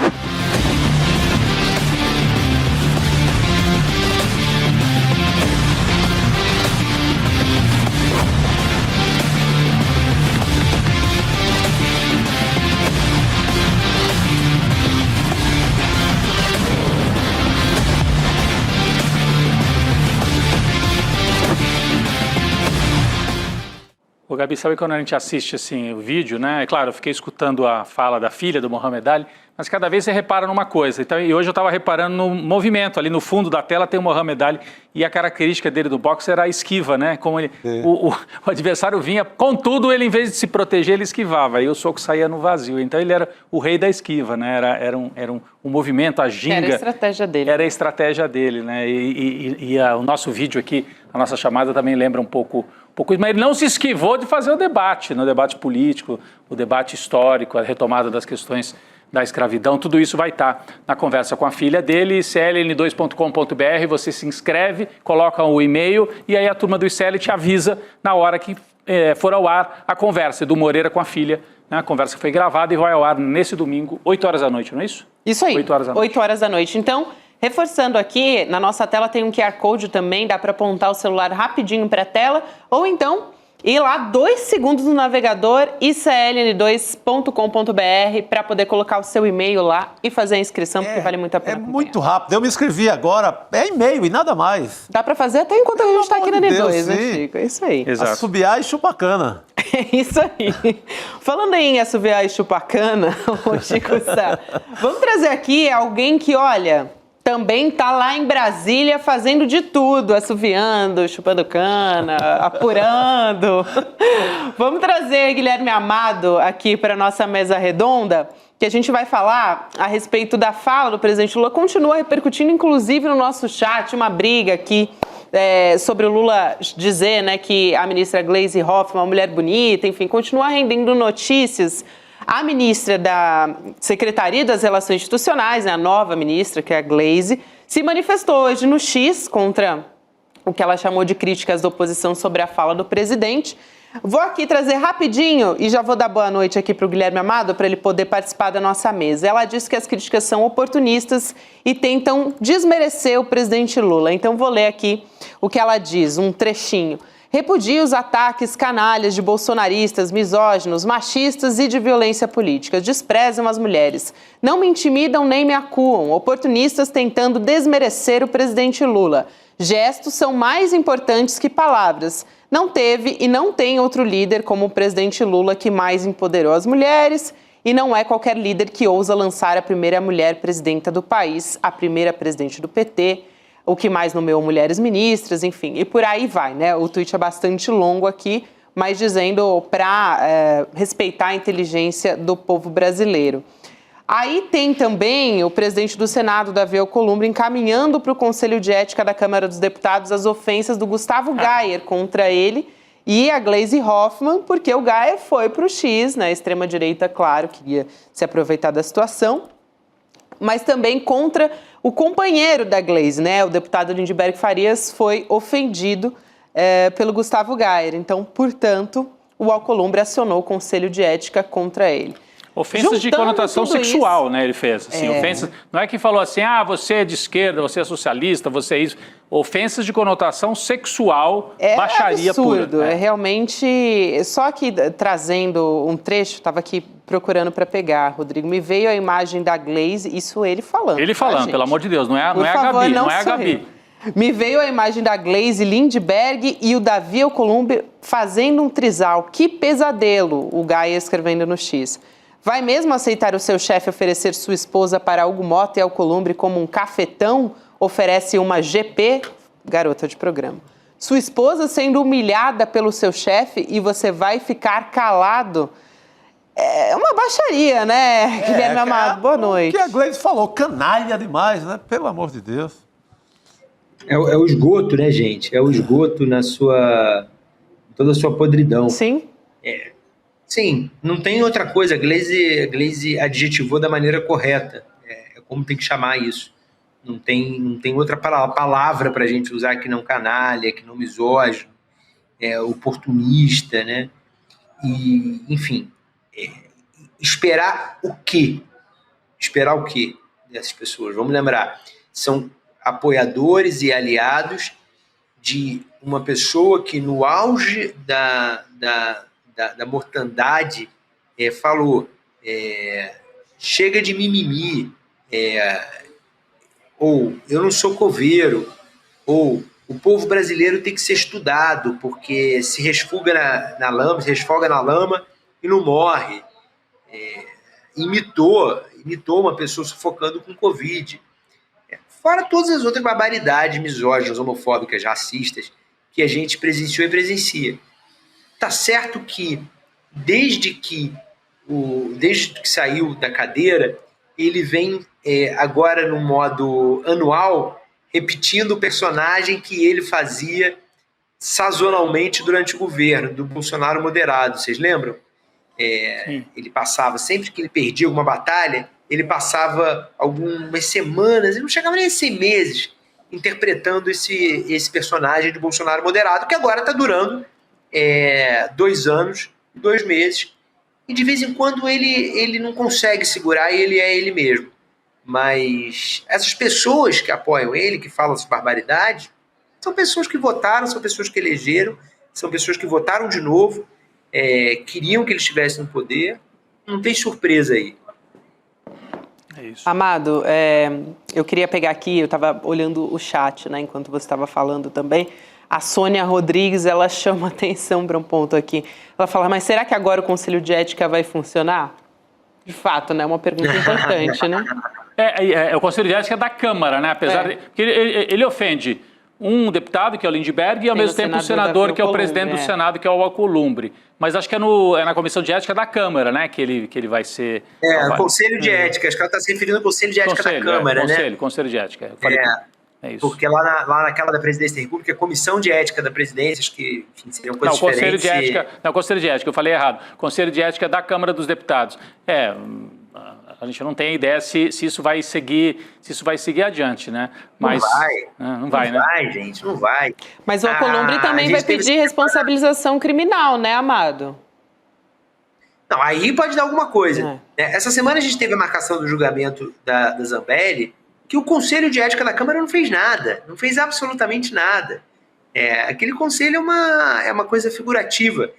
Ô, Gabi, sabe quando a gente assiste assim, o vídeo, né? É claro, eu fiquei escutando a fala da filha do Muhammad Ali, mas cada vez você repara numa coisa. Então, e hoje eu estava reparando no movimento, ali no fundo da tela tem o Muhammad Ali e a característica dele do boxe era a esquiva, né? Como ele, o adversário vinha, contudo, ele em vez de se proteger, ele esquivava, e o soco saía no vazio. Então ele era o rei da esquiva, né? Era um movimento, a ginga. Era a estratégia dele. Era a estratégia dele, né? O nosso vídeo aqui, a nossa chamada também lembra um pouco isso, mas ele não se esquivou de fazer o debate, né? O debate político, o debate histórico, a retomada das questões da escravidão, tudo isso vai estar na conversa com a filha dele, cln2.com.br, você se inscreve, coloca o e-mail e aí a turma do ICL te avisa na hora que for ao ar a conversa do Moreira com a filha, né? A conversa foi gravada e vai ao ar nesse domingo, 8 horas da noite, não é isso? Isso aí, 8 horas da noite. 8 horas da noite. Então, reforçando aqui, na nossa tela tem um QR Code também, dá para apontar o celular rapidinho para a tela, ou então ir lá 2 segundos no navegador icln2.com.br para poder colocar o seu e-mail lá e fazer a inscrição, porque vale muito a pena. É muito rápido. Eu me inscrevi agora, é e-mail e nada mais. Dá para fazer até enquanto a gente está aqui na N2, né, sim. Chico? É isso aí. Exato. Assobiar e chupar cana. É isso aí. Falando em assobiar e chupar cana, ô Chico Sá, vamos trazer aqui alguém que, olha, também tá lá em Brasília fazendo de tudo, assoviando, chupando cana, apurando. Vamos trazer Guilherme Amado aqui para nossa mesa redonda, que a gente vai falar a respeito da fala do presidente Lula. Continua repercutindo, inclusive, no nosso chat, uma briga aqui sobre o Lula dizer, né, que a ministra Gleisi Hoffmann é uma mulher bonita, enfim, continua rendendo notícias. A ministra da Secretaria das Relações Institucionais, né, a nova ministra, que é a Gleisi, se manifestou hoje no X contra o que ela chamou de críticas da oposição sobre a fala do presidente. Vou aqui trazer rapidinho e já vou dar boa noite aqui para o Guilherme Amado para ele poder participar da nossa mesa. Ela disse que as críticas são oportunistas e tentam desmerecer o presidente Lula. Então vou ler aqui o que ela diz, um trechinho. Repudia os ataques canalhas de bolsonaristas, misóginos, machistas e de violência política. Desprezam as mulheres. Não me intimidam nem me acuam. Oportunistas tentando desmerecer o presidente Lula. Gestos são mais importantes que palavras. Não teve e não tem outro líder como o presidente Lula que mais empoderou as mulheres. E não é qualquer líder que ousa lançar a primeira mulher presidenta do país, a primeira presidente do PT, o que mais nomeou mulheres ministras, enfim, e por aí vai, né? O tweet é bastante longo aqui, mas dizendo para respeitar a inteligência do povo brasileiro. Aí tem também o presidente do Senado, Davi Alcolumbre, encaminhando para o Conselho de Ética da Câmara dos Deputados as ofensas do Gustavo Gayer contra ele e a Gleisi Hoffmann, porque o Gayer foi para o X, né? A extrema-direita, claro, queria se aproveitar da situação, mas também contra o companheiro da Gleisi, né? O deputado Lindbergh Farias foi ofendido pelo Gustavo Gayer. Então, portanto, o Alcolumbre acionou o Conselho de Ética contra ele. Ofensas de conotação sexual, né, ele fez. Assim, ofensas, não é que falou assim, você é de esquerda, você é socialista, você é isso. Ofensas de conotação sexual, baixaria absurdo, pura. É realmente... Só que trazendo um trecho, estava aqui procurando para pegar, Rodrigo, me veio a imagem da Gleisi, isso ele falando. Ele falando, pelo amor de Deus, não é a Gabi, não é a Gabi. Me veio a imagem da Gleisi Lindbergh e o Davi Alcolumbre fazendo um trisal. Que pesadelo, o Gaia escrevendo no X. Vai mesmo aceitar o seu chefe oferecer sua esposa para Hugo Mota e Alcolumbre como um cafetão? Oferece uma GP? garota de programa. Sua esposa sendo humilhada pelo seu chefe e você vai ficar calado. É uma baixaria, né, Guilherme Amado? Boa noite. O que a Gleice falou, canalha demais, né? Pelo amor de Deus. É o esgoto, né, gente? É o esgoto toda a sua podridão. Sim. Sim, não tem outra coisa. A Gleice adjetivou da maneira correta. É como tem que chamar isso. Não tem outra palavra para a gente usar que não canalha, que não misógino, oportunista, né? E, enfim, esperar o quê? Esperar o quê dessas pessoas? Vamos lembrar, são apoiadores e aliados de uma pessoa que no auge da mortandade falou, chega de mimimi, ou eu não sou coveiro, ou o povo brasileiro tem que ser estudado porque se resfoga na lama e não morre. Imitou uma pessoa sufocando com Covid. Fora todas as outras barbaridades misóginas, homofóbicas, racistas que a gente presenciou e presencia. Tá certo que desde que saiu da cadeira, ele vem agora no modo anual repetindo o personagem que ele fazia sazonalmente durante o governo do Bolsonaro moderado. Vocês lembram? Ele passava, sempre que ele perdia alguma batalha, ele passava algumas semanas, ele não chegava nem a 100 meses, interpretando esse personagem do Bolsonaro moderado, que agora está durando 2 anos, 2 meses, e de vez em quando ele não consegue segurar e ele é ele mesmo. Mas essas pessoas que apoiam ele, que falam essa barbaridade, são pessoas que votaram, são pessoas que elegeram, são pessoas que votaram de novo, queriam que ele estivesse no poder. Não tem surpresa aí. É isso. Amado, eu queria pegar aqui, eu estava olhando o chat, né, enquanto você estava falando também. A Sônia Rodrigues, ela chama atenção para um ponto aqui. Ela fala, mas será que agora o Conselho de Ética vai funcionar? De fato, né? É uma pergunta importante, né? O Conselho de Ética da Câmara, né? Apesar de... Porque ele ofende um deputado, que é o Lindbergh, e ao mesmo tempo o senador, que é o presidente do Senado, que é o Alcolumbre. Mas acho que é na Comissão de Ética da Câmara, né? Que ele vai ser... o Conselho de Ética. Acho que ela está se referindo ao Conselho de Ética da Câmara, né? Conselho de Ética. Eu falei é isso. Porque lá naquela da Presidência da República, a Comissão de Ética da Presidência, acho que seriam coisas diferentes. Conselho de Ética, eu falei errado. Conselho de Ética da Câmara dos Deputados. A gente não tem ideia se isso vai seguir adiante, né? Mas, não vai, né? Não vai, gente, não vai. Mas o Alcolumbre também vai pedir responsabilização criminal, né, Amado? Não, aí pode dar alguma coisa. Essa semana a gente teve a marcação do julgamento da Zambelli, que o Conselho de Ética da Câmara não fez nada, não fez absolutamente nada. Aquele conselho é uma coisa figurativa.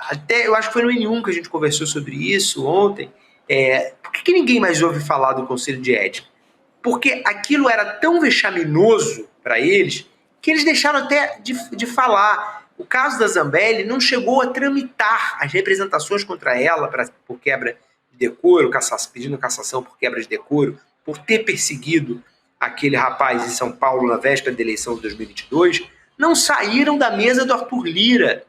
Até eu acho que foi no N1 que a gente conversou sobre isso ontem. Por que ninguém mais ouve falar do Conselho de Ética? Porque aquilo era tão vexaminoso para eles que eles deixaram até de falar. O caso da Zambelli não chegou a tramitar as representações contra ela por quebra de decoro, pedindo cassação por quebra de decoro, por ter perseguido aquele rapaz em São Paulo na véspera da eleição de 2022, não saíram da mesa do Arthur Lira.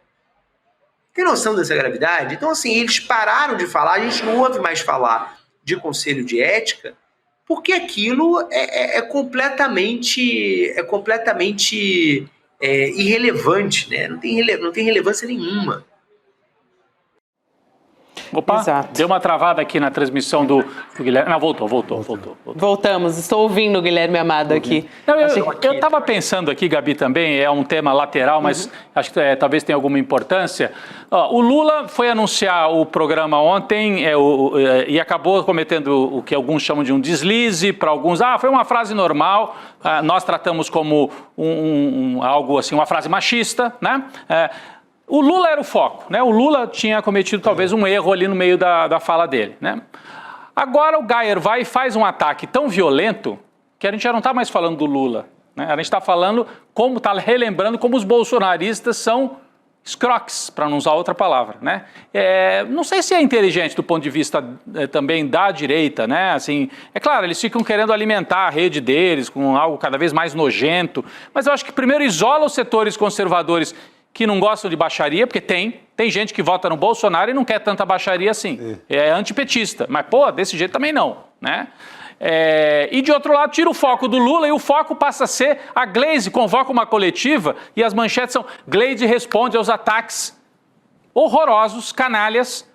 Tem noção dessa gravidade? Então, assim, eles pararam de falar, a gente não ouve mais falar de Conselho de Ética, porque aquilo é completamente irrelevante, né? Não tem relevância nenhuma. Opa, exato. Deu uma travada aqui na transmissão do Guilherme. Não, voltou. Voltamos, estou ouvindo o Guilherme Amado aqui. Não, eu estava pensando aqui, Gabi, também, é um tema lateral, mas acho que talvez tenha alguma importância. O Lula foi anunciar o programa ontem e acabou cometendo o que alguns chamam de um deslize, para alguns, foi uma frase normal, nós tratamos como algo assim, uma frase machista, né? O Lula era o foco, né? O Lula tinha cometido talvez um erro ali no meio da fala dele, né? Agora o Geyer vai e faz um ataque tão violento que a gente já não está mais falando do Lula, né? A gente está falando está relembrando como os bolsonaristas são escroques, para não usar outra palavra, né? Não sei se é inteligente do ponto de vista também da direita, né? Assim, é claro, eles ficam querendo alimentar a rede deles com algo cada vez mais nojento, mas eu acho que primeiro isola os setores conservadores que não gostam de baixaria, porque tem gente que vota no Bolsonaro e não quer tanta baixaria assim, é antipetista, mas pô, desse jeito também não, né? E de outro lado, tira o foco do Lula e o foco passa a ser a Glaze convoca uma coletiva e as manchetes são Glaze responde aos ataques horrorosos, canalhas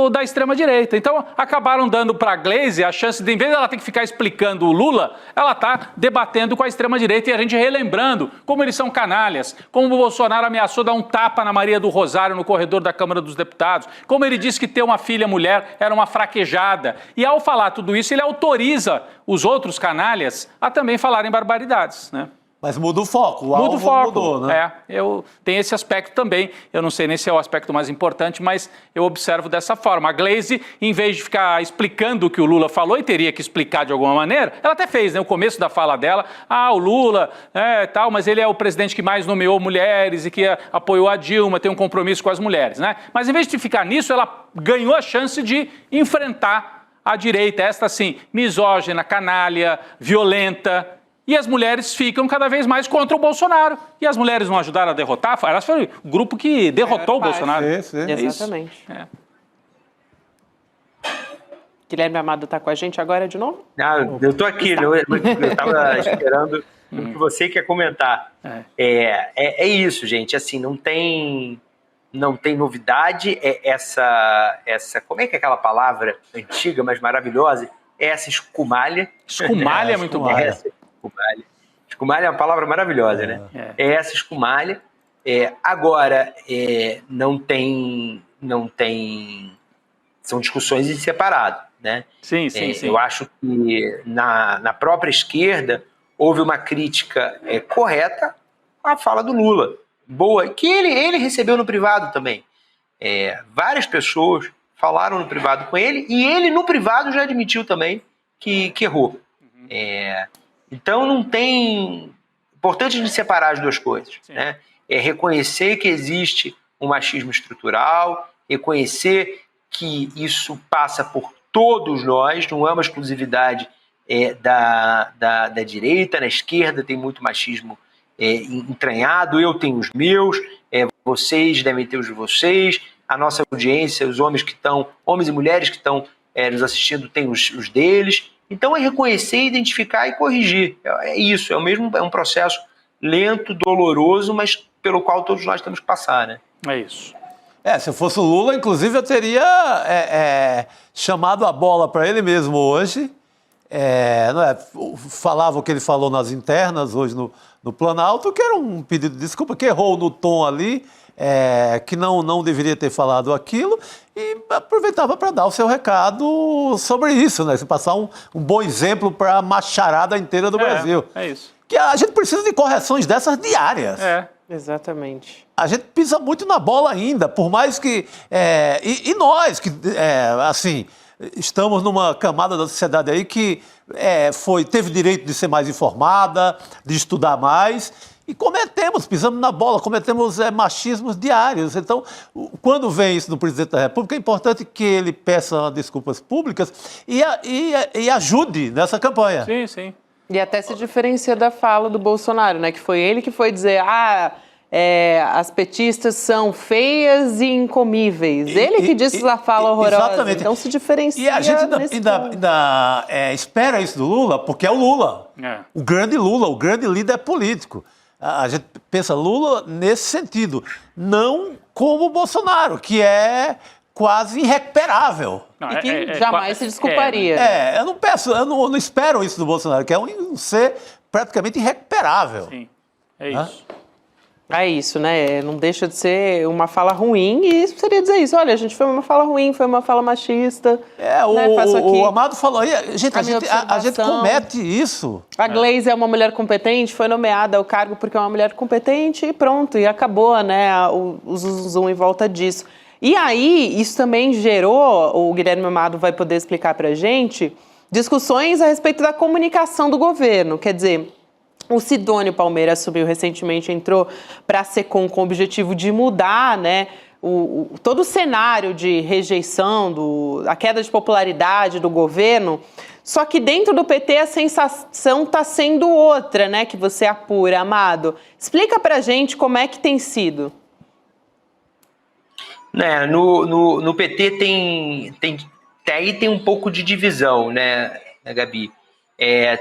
da extrema-direita. Então, acabaram dando para a Glaze a chance de, em vez de ela ter que ficar explicando o Lula, ela está debatendo com a extrema-direita e a gente relembrando como eles são canalhas, como o Bolsonaro ameaçou dar um tapa na Maria do Rosário no corredor da Câmara dos Deputados, como ele disse que ter uma filha mulher era uma fraquejada. E ao falar tudo isso, ele autoriza os outros canalhas a também falarem barbaridades, né? Mas muda o foco, muda o foco. Mudou, né? Tem esse aspecto também, eu não sei nem se é o aspecto mais importante, mas eu observo dessa forma. A Glaze, em vez de ficar explicando o que o Lula falou, e teria que explicar de alguma maneira, ela até fez, né, o começo da fala dela, o Lula, tal, mas ele é o presidente que mais nomeou mulheres e que apoiou a Dilma, tem um compromisso com as mulheres, né? Mas em vez de ficar nisso, ela ganhou a chance de enfrentar a direita, esta sim, misógina, canalha, violenta. E as mulheres ficam cada vez mais contra o Bolsonaro. E as mulheres não ajudaram a derrotar? Elas foram o grupo que derrotou o Bolsonaro. Exatamente. Guilherme Amado está com a gente agora de novo? Eu estou aqui, eu estava esperando o que você quer comentar. É isso, gente. Assim, não tem novidade. Essa, como é que é aquela palavra antiga, mas maravilhosa? Essa escumalha. Escumalha é muito bom. Escumalha é uma palavra maravilhosa, né? Essa escumalha. Agora, não tem... São discussões em separado, né? Sim. Eu acho que na própria esquerda houve uma crítica correta à fala do Lula. Boa, que ele recebeu no privado também. Várias pessoas falaram no privado com ele e ele no privado já admitiu também que errou. Então não tem... Importante a gente separar as duas coisas, né? Reconhecer que existe um machismo estrutural, reconhecer que isso passa por todos nós, não é uma exclusividade da direita, na esquerda tem muito machismo entranhado, eu tenho os meus, vocês devem ter os de vocês, a nossa audiência, os homens e mulheres que estão nos assistindo têm os deles. Então é reconhecer, identificar e corrigir. É isso, é um processo lento, doloroso, mas pelo qual todos nós temos que passar, né? É isso. Se eu fosse o Lula, inclusive, eu teria chamado a bola para ele mesmo hoje. Falava o que ele falou nas internas hoje no Planalto, que era um pedido de desculpa, que errou no tom ali, que não deveria ter falado aquilo, e aproveitava para dar o seu recado sobre isso, né? Se passar um bom exemplo para a macharada inteira do Brasil. É isso. Que a gente precisa de correções dessas diárias. Exatamente. A gente pisa muito na bola ainda, por mais que... E nós, que assim, estamos numa camada da sociedade aí que teve direito de ser mais informada, de estudar mais, e pisamos na bola, cometemos machismos diários. Então, quando vem isso do presidente da República, é importante que ele peça desculpas públicas e ajude nessa campanha. Sim. E até se diferencia da fala do Bolsonaro, né? Que foi ele que foi dizer, as petistas são feias e incomíveis. Ele que disse a fala horrorosa. Exatamente. Então se diferencia. E a gente ainda espera isso do Lula, porque é o Lula. O grande Lula, o grande líder político. A gente pensa Lula nesse sentido, não como o Bolsonaro, que é quase irrecuperável. E que jamais se desculparia. Eu não espero isso do Bolsonaro, que é um ser praticamente irrecuperável. Sim, é isso. É isso, né? Não deixa de ser uma fala ruim, e isso seria dizer isso. Olha, a gente foi uma fala ruim, foi uma fala machista. O Amado falou aí, a gente comete isso. A Glaze é uma mulher competente, foi nomeada ao cargo porque é uma mulher competente e pronto, e acabou, né? O zoom em volta disso. E aí, isso também gerou, o Guilherme Amado vai poder explicar pra gente, discussões a respeito da comunicação do governo. Quer dizer, O Sidônio Palmeira assumiu recentemente, entrou para a SECOM com o objetivo de mudar, né, todo o cenário de rejeição, a queda de popularidade do governo. Só que dentro do PT a sensação está sendo outra, né, que você apura, Amado. Explica para a gente como é que tem sido. No PT tem um pouco de divisão, né, Gabi?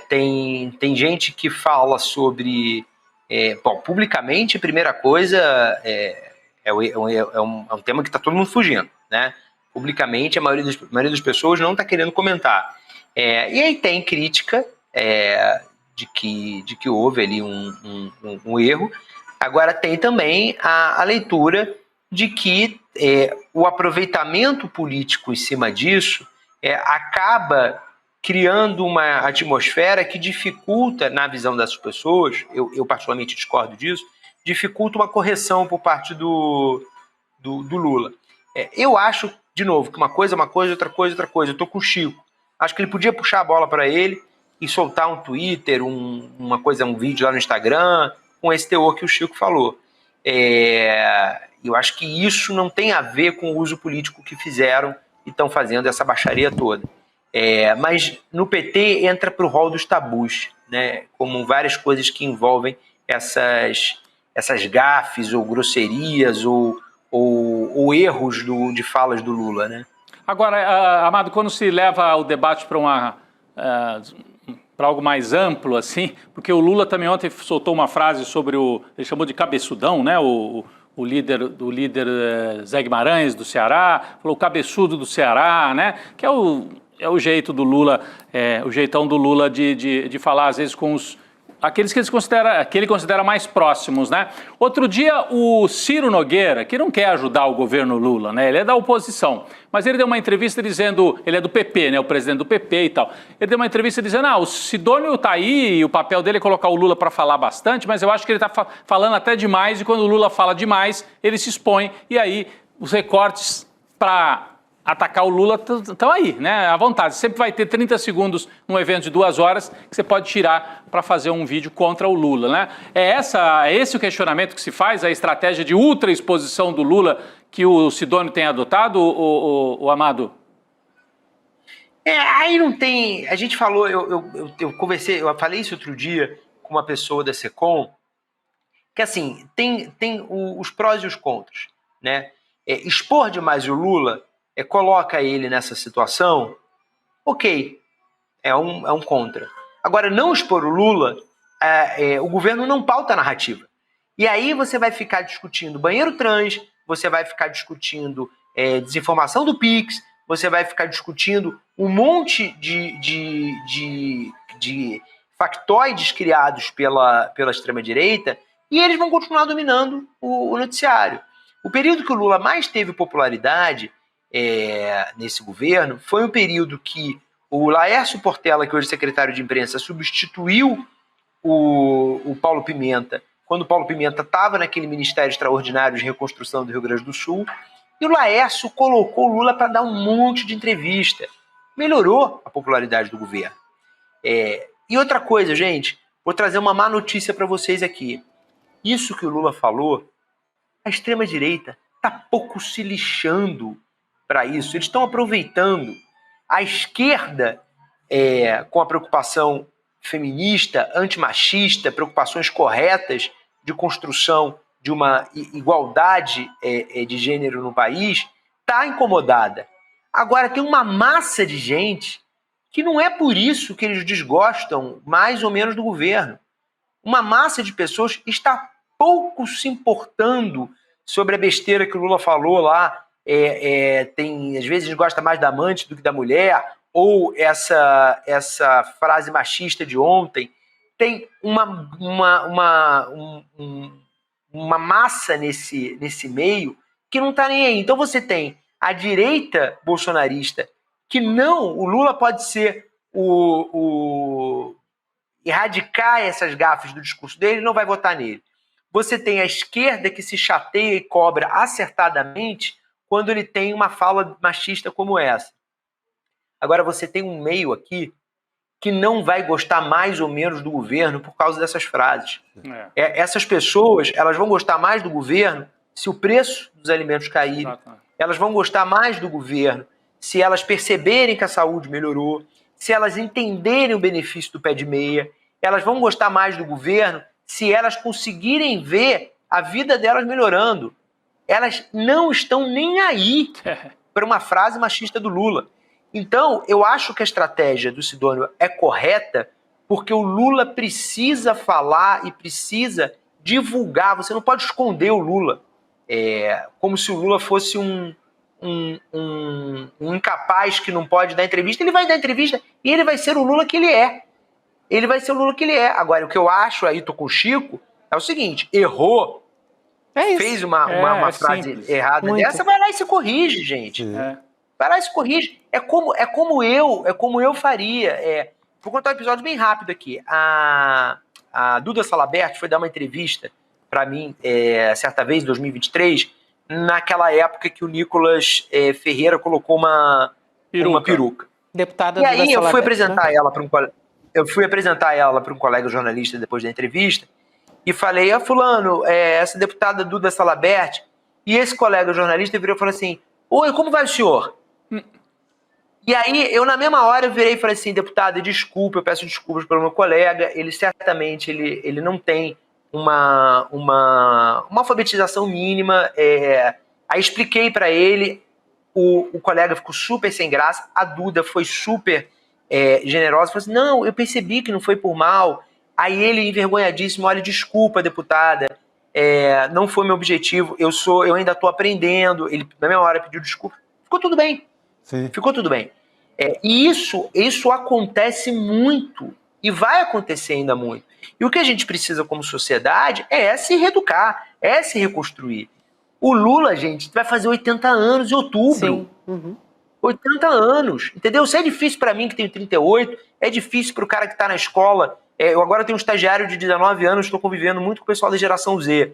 Tem gente que fala sobre... publicamente, a primeira coisa é um tema que está todo mundo fugindo, né? Publicamente, a maioria das pessoas não está querendo comentar. E aí tem crítica de que houve ali um erro. Agora tem também a leitura de que o aproveitamento político em cima disso acaba criando uma atmosfera que dificulta, na visão dessas pessoas, eu particularmente discordo disso, dificulta uma correção por parte do Lula. Eu acho, de novo, que uma coisa é uma coisa, outra coisa é outra coisa. Eu estou com o Chico. Acho que ele podia puxar a bola para ele e soltar um Twitter, um vídeo lá no Instagram, com esse teor que o Chico falou. Eu acho que isso não tem a ver com o uso político que fizeram e estão fazendo essa baixaria toda. Mas no PT entra para o rol dos tabus, né? Como várias coisas que envolvem essas gafes ou grosserias ou erros de falas do Lula, né? Agora, Amado, quando se leva o debate para algo mais amplo, assim, porque o Lula também ontem soltou uma frase sobre ele chamou de cabeçudão, né? O líder Zé Guimarães, do Ceará, falou o cabeçudo do Ceará, né? Que é o jeito do Lula, o jeitão do Lula de falar, às vezes, com aqueles que ele considera mais próximos, né? Outro dia, o Ciro Nogueira, que não quer ajudar o governo Lula, né? Ele é da oposição, mas ele deu uma entrevista dizendo, ele é do PP, né? O presidente do PP e tal. Ele deu uma entrevista dizendo, o Sidônio tá aí, e o papel dele é colocar o Lula para falar bastante, mas eu acho que ele tá falando até demais, e quando o Lula fala demais, ele se expõe, e aí os recortes para atacar o Lula estão aí, né? À vontade. Sempre vai ter 30 segundos num evento de 2 horas que você pode tirar para fazer um vídeo contra o Lula, né? É esse o questionamento que se faz, a estratégia de ultra exposição do Lula que o Sidônio tem adotado, o Amado? Aí não tem... A gente falou, eu conversei, eu falei isso outro dia com uma pessoa da SECOM, que assim, tem os prós e os contras, né? Expor demais o Lula coloca ele nessa situação, ok, é um contra. Agora, não expor o Lula, o governo não pauta a narrativa. E aí você vai ficar discutindo banheiro trans, você vai ficar discutindo desinformação do Pix, você vai ficar discutindo um monte de factoides criados pela extrema-direita, e eles vão continuar dominando o noticiário. O período que o Lula mais teve popularidade nesse governo foi um período que o Laércio Portela, que hoje é secretário de imprensa, substituiu o Paulo Pimenta, quando o Paulo Pimenta estava naquele Ministério Extraordinário de Reconstrução do Rio Grande do Sul, e o Laércio colocou o Lula para dar um monte de entrevista. Melhorou a popularidade do governo. E outra coisa, gente, vou trazer uma má notícia para vocês aqui. Isso que o Lula falou, a extrema-direita está pouco se lixando para isso. Eles estão aproveitando a esquerda com a preocupação feminista, antimachista, preocupações corretas de construção de uma igualdade de gênero no país, está incomodada. Agora, tem uma massa de gente que não é por isso que eles desgostam mais ou menos do governo. Uma massa de pessoas está pouco se importando sobre a besteira que o Lula falou lá. Às vezes gosta mais da amante do que da mulher, ou essa frase machista de ontem. Tem uma massa nesse meio que não está nem aí. Então você tem a direita bolsonarista, que o Lula pode ser erradicar essas gafes do discurso dele, não vai votar nele. Você tem a esquerda que se chateia e cobra acertadamente quando ele tem uma fala machista como essa. Agora você tem um meio aqui que não vai gostar mais ou menos do governo por causa dessas frases. Essas pessoas, elas vão gostar mais do governo se o preço dos alimentos cair. Elas vão gostar mais do governo se elas perceberem que a saúde melhorou, se elas entenderem o benefício do pé de meia. Elas vão gostar mais do governo se elas conseguirem ver a vida delas melhorando. Elas não estão nem aí para uma frase machista do Lula. Então, eu acho que a estratégia do Sidônio é correta, porque o Lula precisa falar e precisa divulgar. Você não pode esconder o Lula. Como se o Lula fosse um incapaz que não pode dar entrevista. Ele vai dar entrevista e ele vai ser o Lula que ele é. Ele vai ser o Lula que ele é. Agora, o que eu acho, aí tô com o Chico, é o seguinte: errou, fez uma frase simples, errada dessa, vai lá e se corrige, gente. Vai lá e se corrige. É como eu faria. Vou contar um episódio bem rápido aqui. A Duda Salabert foi dar uma entrevista para mim, certa vez, em 2023, naquela época que o Nicolas Ferreira colocou uma peruca. Deputada e aí Duda eu fui Salabert, apresentar ela para um colega jornalista depois da entrevista e falei: fulano, essa deputada Duda Salabert. E esse colega jornalista virou e falou assim: oi, como vai o senhor? E aí, eu na mesma hora eu virei e falei assim: deputada, desculpa, eu peço desculpas pelo meu colega, ele certamente ele não tem uma alfabetização mínima. Aí expliquei para ele, o colega ficou super sem graça, a Duda foi super generosa, falou assim: não, eu percebi que não foi por mal. Aí ele, envergonhadíssimo: olha, desculpa, deputada, não foi meu objetivo, eu ainda estou aprendendo. Ele na mesma hora pediu desculpa, ficou tudo bem. Sim. Ficou tudo bem. E isso acontece muito e vai acontecer ainda muito. E o que a gente precisa como sociedade é se reeducar, é se reconstruir. O Lula, gente, vai fazer 80 anos em outubro. Sim. Uhum. 80 anos, entendeu? Se é difícil para mim, que tenho 38, é difícil para o cara que está na escola. Eu agora tenho um estagiário de 19 anos, estou convivendo muito com o pessoal da geração Z.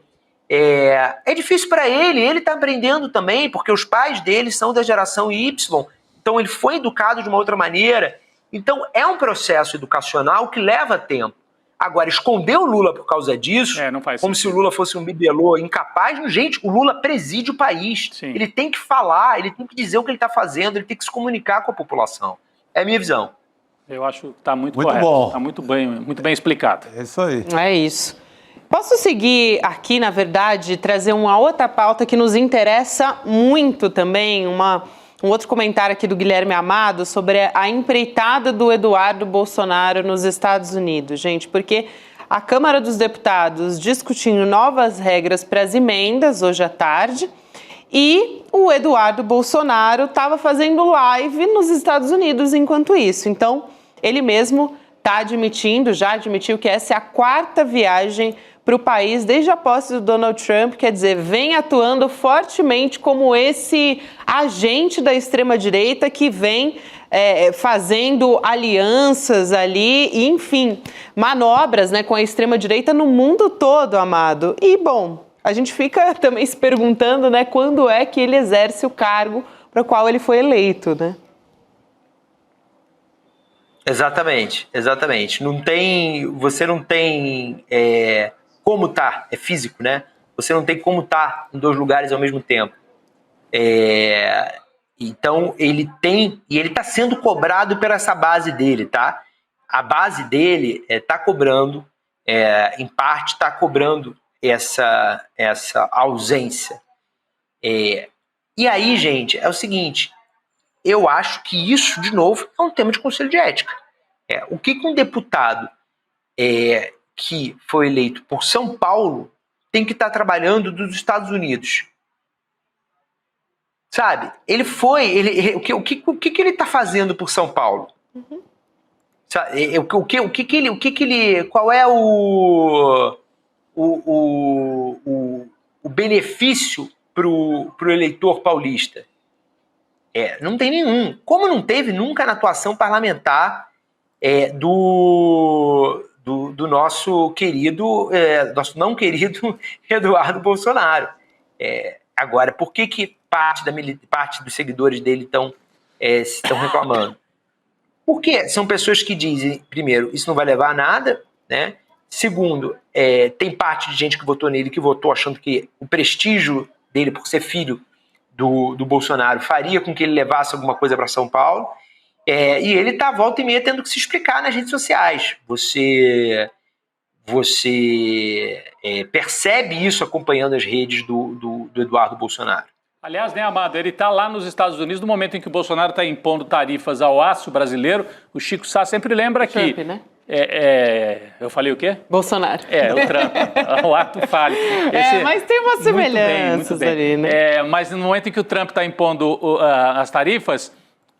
É difícil para ele está aprendendo também, porque os pais dele são da geração Y, então ele foi educado de uma outra maneira. Então é um processo educacional que leva tempo. Agora, esconder o Lula por causa disso, como se o Lula fosse um bibelô incapaz, gente, o Lula preside o país. Sim. Ele tem que falar, ele tem que dizer o que ele está fazendo, ele tem que se comunicar com a população. É a minha visão. Eu acho que está muito correto. Bom. Está muito bem explicado. É isso aí. É isso. Posso seguir aqui, na verdade, trazer uma outra pauta que nos interessa muito também, um outro comentário aqui do Guilherme Amado sobre a empreitada do Eduardo Bolsonaro nos Estados Unidos, gente, porque a Câmara dos Deputados discutindo novas regras para as emendas hoje à tarde e o Eduardo Bolsonaro estava fazendo live nos Estados Unidos enquanto isso. Então, ele mesmo já admitiu que essa é a 4ª viagem para o país desde a posse do Donald Trump, quer dizer, vem atuando fortemente como esse agente da extrema-direita que vem fazendo alianças ali, e, enfim, manobras, né, com a extrema-direita no mundo todo, Amado. E, bom, a gente fica também se perguntando, né, quando é que ele exerce o cargo para o qual ele foi eleito, né? Exatamente. Você não tem como tá, é físico, né? Você não tem como tá em 2 lugares ao mesmo tempo. Então, ele está sendo cobrado por essa base dele, tá? A base dele está cobrando, em parte está cobrando essa ausência. E aí, gente, é o seguinte: eu acho que isso, de novo, é um tema de conselho de ética. O que um deputado que foi eleito por São Paulo tem que estar trabalhando dos Estados Unidos? Sabe? Ele foi... O que ele está fazendo por São Paulo? Uhum. Sabe? Qual é o benefício pro eleitor paulista? Não tem nenhum. Como não teve nunca na atuação parlamentar do nosso querido, nosso não querido Eduardo Bolsonaro. Agora, por que parte dos seguidores dele estão reclamando? Porque são pessoas que dizem, primeiro, isso não vai levar a nada, né? Segundo, tem parte de gente que votou nele que votou achando que o prestígio dele por ser filho do Bolsonaro faria com que ele levasse alguma coisa para São Paulo. E ele tá volta e meia tendo que se explicar nas redes sociais. Você percebe isso acompanhando as redes do Eduardo Bolsonaro. Aliás, né, Amado, ele está lá nos Estados Unidos, no momento em que o Bolsonaro está impondo tarifas ao aço brasileiro, o Chico Sá sempre lembra que... Trump, né? Eu falei o quê? Bolsonaro. O Trump, o ato falho. Mas tem umas semelhanças ali, né? Mas no momento em que o Trump está impondo as tarifas,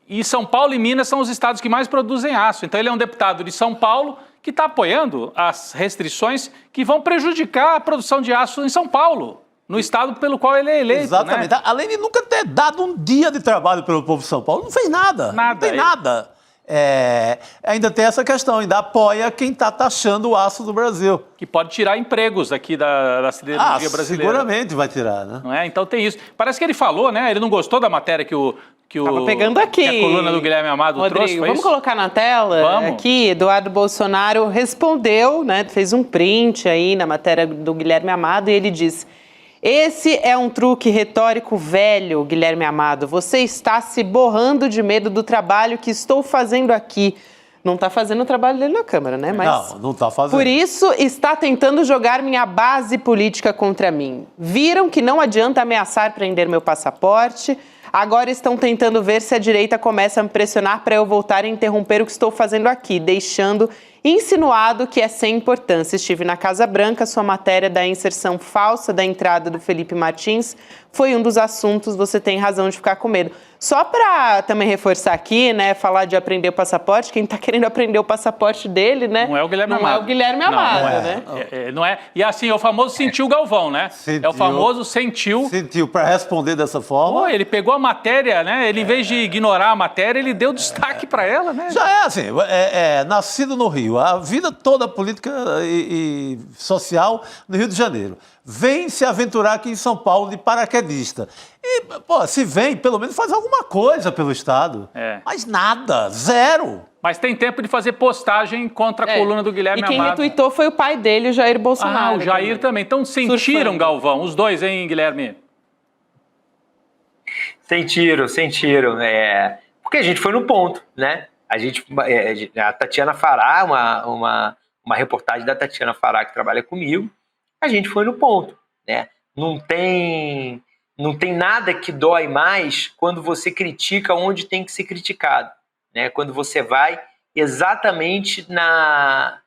e São Paulo e Minas são os estados que mais produzem aço. Então ele é um deputado de São Paulo que está apoiando as restrições que vão prejudicar a produção de aço em São Paulo, no estado pelo qual ele é eleito. Exatamente. Né? Além de nunca ter dado um dia de trabalho pelo povo de São Paulo, não fez nada. Não tem nada. Ainda tem essa questão, ainda apoia quem está taxando o aço do Brasil. Que pode tirar empregos aqui da siderurgia brasileira. Seguramente vai tirar, né? Não é? Então tem isso. Parece que ele falou, né? Ele não gostou da matéria que Tava pegando aqui. Que a coluna do Guilherme Amado Rodrigo, trouxe, foi vamos isso? colocar na tela? Vamos. Aqui, Eduardo Bolsonaro respondeu, né? Fez um print aí na matéria do Guilherme Amado e ele diz: esse é um truque retórico velho, Guilherme Amado. Você está se borrando de medo do trabalho que estou fazendo aqui. Não está fazendo o trabalho dele na Câmara, né? Mas não está fazendo. Por isso, está tentando jogar minha base política contra mim. Viram que não adianta ameaçar prender meu passaporte. Agora estão tentando ver se a direita começa a me pressionar para eu voltar a interromper o que estou fazendo aqui, deixando insinuado que é sem importância. Estive na Casa Branca, sua matéria da inserção falsa da entrada do Felipe Martins foi um dos assuntos, você tem razão de ficar com medo. Só para também reforçar aqui, né, falar de aprender o passaporte, quem está querendo aprender o passaporte dele, né? Não é o Guilherme Amado. Não é o Guilherme Amado, né? Não é. E assim, é o famoso sentiu Galvão, né? Sentiu. É o famoso sentiu. Sentiu, para responder dessa forma. Ele pegou a matéria, né? Ele, em vez de ignorar a matéria, ele deu destaque para ela, né? Já é assim, nascido no Rio, a vida toda política e social no Rio de Janeiro. Vem se aventurar aqui em São Paulo de paraquedista. E, se vem, pelo menos faz alguma coisa pelo Estado. Mas nada, zero. Mas tem tempo de fazer postagem contra a coluna do Guilherme Amado. E quem retweetou foi o pai dele, o Jair Bolsonaro. O Jair também. Então sentiram, Galvão, os dois, hein, Guilherme? Sentiram. Porque a gente foi no ponto, né? A Tatiana Fará, uma reportagem da Tatiana Fará que trabalha comigo, a gente foi no ponto, né? Não tem nada que dói mais quando você critica onde tem que ser criticado, né? Quando você vai exatamente na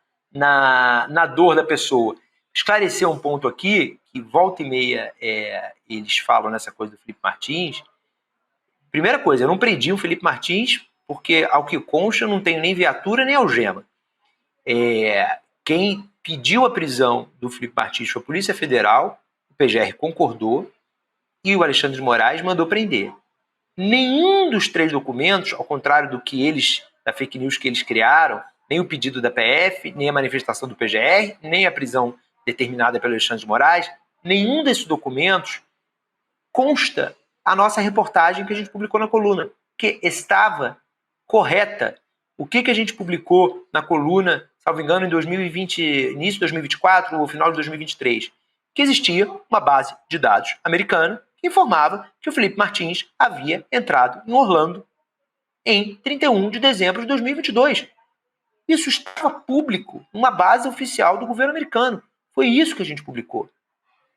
dor da pessoa. Esclarecer um ponto aqui, que volta e meia eles falam nessa coisa do Felipe Martins. Primeira coisa, eu não prendi o Felipe Martins, porque, ao que consta, eu não tenho nem viatura nem algema. Quem pediu a prisão do Felipe Martins foi a Polícia Federal, o PGR concordou, e o Alexandre de Moraes mandou prender. Nenhum dos 3 documentos, ao contrário da fake news que eles criaram, nem o pedido da PF, nem a manifestação do PGR, nem a prisão determinada pelo Alexandre de Moraes, nenhum desses documentos consta a nossa reportagem que a gente publicou na coluna, que estava correta. O que a gente publicou na coluna, salvo engano, em 2020, início de 2024 ou final de 2023? Que existia uma base de dados americana que informava que o Felipe Martins havia entrado em Orlando em 31 de dezembro de 2022. Isso estava público, uma base oficial do governo americano. Foi isso que a gente publicou.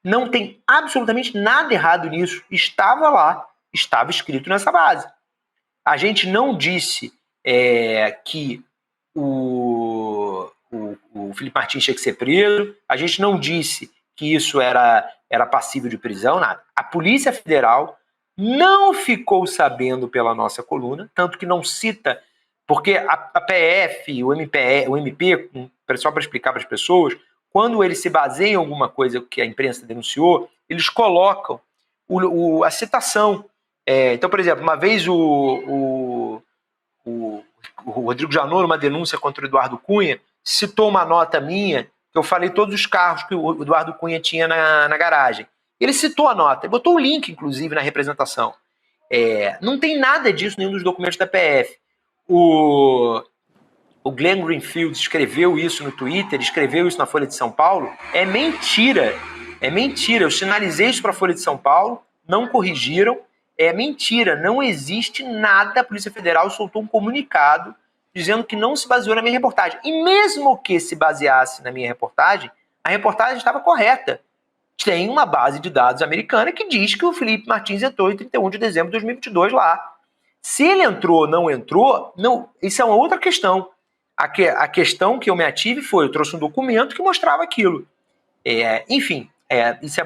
Não tem absolutamente nada errado nisso. Estava lá, estava escrito nessa base. A gente não disse que o Felipe Martins tinha que ser preso, a gente não disse que isso era passível de prisão, nada. A Polícia Federal não ficou sabendo pela nossa coluna, tanto que não cita, porque a PF, o MP, só para explicar para as pessoas, quando eles se baseiam em alguma coisa que a imprensa denunciou, eles colocam a citação. Então, por exemplo, uma vez o Rodrigo Janot, numa denúncia contra o Eduardo Cunha, citou uma nota minha, que eu falei todos os carros que o Eduardo Cunha tinha na garagem. Ele citou a nota, e botou o link, inclusive, na representação. Não tem nada disso em nenhum dos documentos da PF. o Glenn Greenfield escreveu isso no Twitter, escreveu isso na Folha de São Paulo, é mentira. É mentira. Eu sinalizei isso para a Folha de São Paulo, não corrigiram. É mentira. Não existe nada. A Polícia Federal soltou um comunicado dizendo que não se baseou na minha reportagem. E mesmo que se baseasse na minha reportagem, a reportagem estava correta. Tem uma base de dados americana que diz que o Felipe Martins entrou em 31 de dezembro de 2022 lá. Se ele entrou ou não entrou, não, isso é uma outra questão. A questão que eu me ative foi, eu trouxe um documento que mostrava aquilo. Enfim, isso é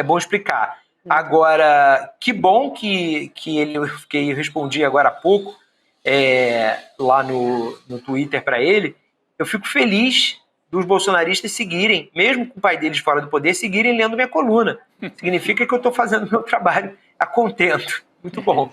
bom explicar. Agora, que bom que eu respondi agora há pouco, lá no Twitter para ele. Eu fico feliz dos bolsonaristas seguirem, mesmo com o pai deles fora do poder, seguirem lendo minha coluna. Significa que eu estou fazendo o meu trabalho a contento. Muito bom.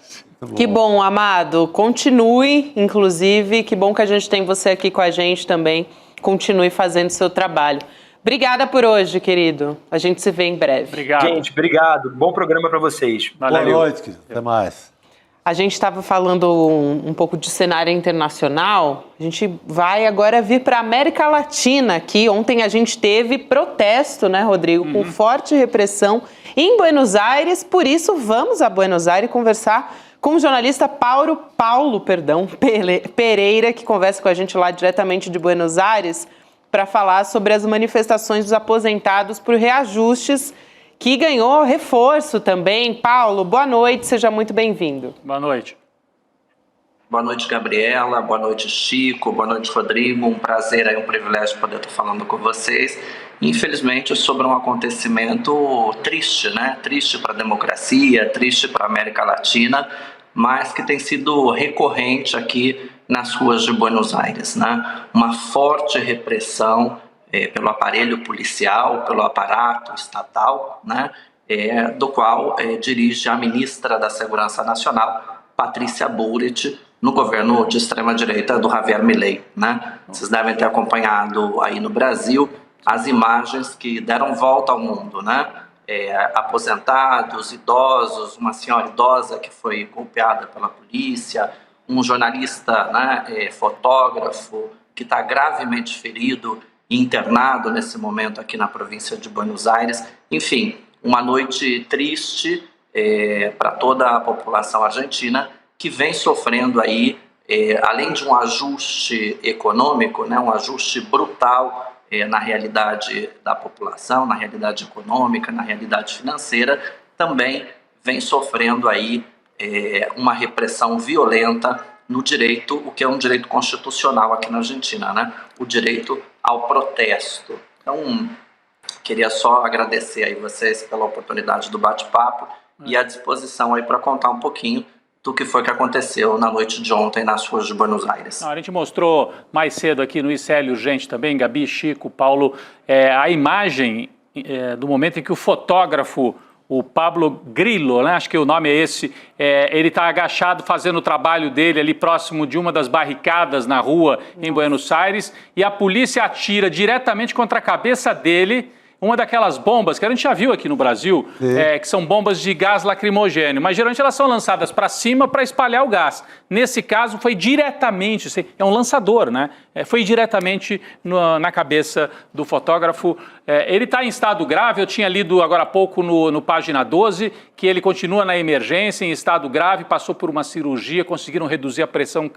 Que bom, Amado. Continue, inclusive. Que bom que a gente tem você aqui com a gente também. Continue fazendo o seu trabalho. Obrigada por hoje, querido. A gente se vê em breve. Obrigado. Gente, obrigado. Bom programa para vocês. Boa noite, querido. Até mais. A gente estava falando um pouco de cenário internacional. A gente vai agora vir para a América Latina aqui. Ontem a gente teve protesto, né, Rodrigo? Com forte repressão em Buenos Aires. Por isso, vamos a Buenos Aires conversar com o jornalista Paulo Pereira, que conversa com a gente lá diretamente de Buenos Aires, para falar sobre as manifestações dos aposentados por reajustes, que ganhou reforço também. Paulo, boa noite, seja muito bem-vindo. Boa noite. Boa noite, Gabriela. Boa noite, Chico. Boa noite, Rodrigo. Um prazer, um privilégio poder estar falando com vocês. Infelizmente, sobre um acontecimento triste, né? Triste para a democracia, triste para a América Latina, mas que tem sido recorrente aqui nas ruas de Buenos Aires, né? Uma forte repressão pelo aparelho policial, pelo aparato estatal, né? Do qual dirige a ministra da Segurança Nacional, Patrícia Bullrich, no governo de extrema-direita do Javier Milei, né? Vocês devem ter acompanhado aí no Brasil as imagens que deram volta ao mundo, né? Aposentados, idosos, uma senhora idosa que foi golpeada pela polícia, um jornalista, né, fotógrafo que está gravemente ferido e internado nesse momento aqui na província de Buenos Aires. Enfim, uma noite triste para toda a população argentina, que vem sofrendo aí, além de um ajuste econômico, né, um ajuste brutal na realidade da população, na realidade econômica, na realidade financeira, também vem sofrendo aí uma repressão violenta no direito, o que é um direito constitucional aqui na Argentina, né? O direito ao protesto. Então, queria só agradecer aí vocês pela oportunidade do bate-papo e a disposição aí para contar um pouquinho do que foi que aconteceu na noite de ontem nas ruas de Buenos Aires. A gente mostrou mais cedo aqui no ICL Urgente também, Gabi, Chico, Paulo, a imagem do momento em que o fotógrafo, o Pablo Grillo, né? Acho que o nome é esse, ele está agachado fazendo o trabalho dele ali próximo de uma das barricadas na rua em Buenos Aires, e a polícia atira diretamente contra a cabeça dele uma daquelas bombas que a gente já viu aqui no Brasil, que são bombas de gás lacrimogêneo, mas geralmente elas são lançadas para cima para espalhar o gás. Nesse caso foi diretamente, é um lançador, né? Foi diretamente na cabeça do fotógrafo. Ele está em estado grave, eu tinha lido agora há pouco no Página 12, que ele continua na emergência, em estado grave, passou por uma cirurgia, conseguiram reduzir a pressão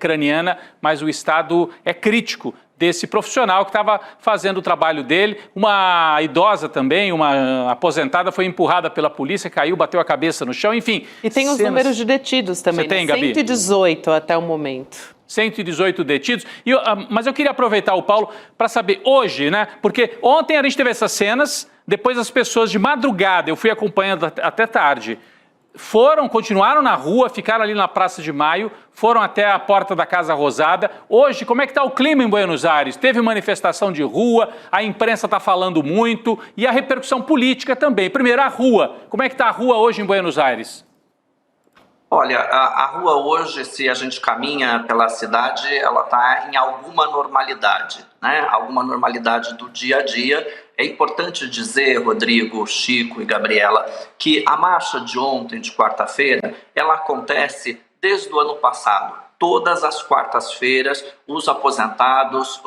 craniana, mas o estado é crítico desse profissional que estava fazendo o trabalho dele. Uma idosa também, uma aposentada, foi empurrada pela polícia, caiu, bateu a cabeça no chão, enfim. E tem os números de detidos também, Você tem, né? Gabi? 118 até o momento. 118 detidos. Mas eu queria aproveitar o Paulo para saber hoje, né? Porque ontem a gente teve essas cenas, depois as pessoas de madrugada, eu fui acompanhando até tarde, continuaram na rua, ficaram ali na Praça de Maio, foram até a porta da Casa Rosada. Hoje, como é que está o clima em Buenos Aires? Teve manifestação de rua, a imprensa está falando muito, e a repercussão política também. Primeiro, a rua. Como é que está a rua hoje em Buenos Aires? Olha, a rua hoje, se a gente caminha pela cidade, ela está em alguma normalidade, né? Alguma normalidade do dia a dia. É importante dizer, Rodrigo, Chico e Gabriela, que a marcha de ontem, de quarta-feira, ela acontece desde o ano passado. todas as quartas-feiras, os aposentados,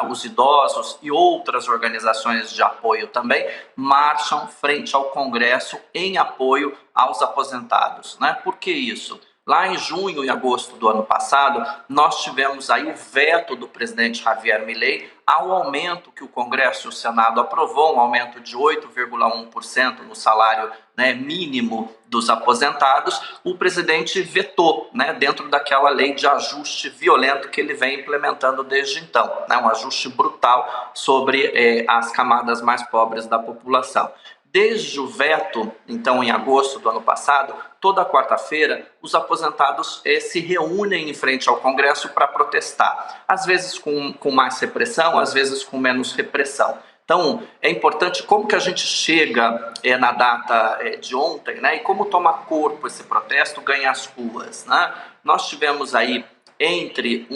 os idosos e outras organizações de apoio também marcham frente ao Congresso em apoio aos aposentados, né? Por que isso? Lá em junho e agosto do ano passado, nós tivemos aí o veto do presidente Javier Milei ao aumento que o Congresso e o Senado aprovou, um aumento de 8,1% no salário, né, mínimo dos aposentados. O presidente vetou, né, dentro daquela lei de ajuste violento que ele vem implementando desde então, né, um ajuste brutal sobre as camadas mais pobres da população. Desde o veto, então, em agosto do ano passado, toda quarta-feira, os aposentados se reúnem em frente ao Congresso para protestar. Às vezes com mais repressão, às vezes com menos repressão. Então, é importante como que a gente chega na data de ontem, né, e como toma corpo esse protesto, ganha as ruas, né? Nós tivemos aí, entre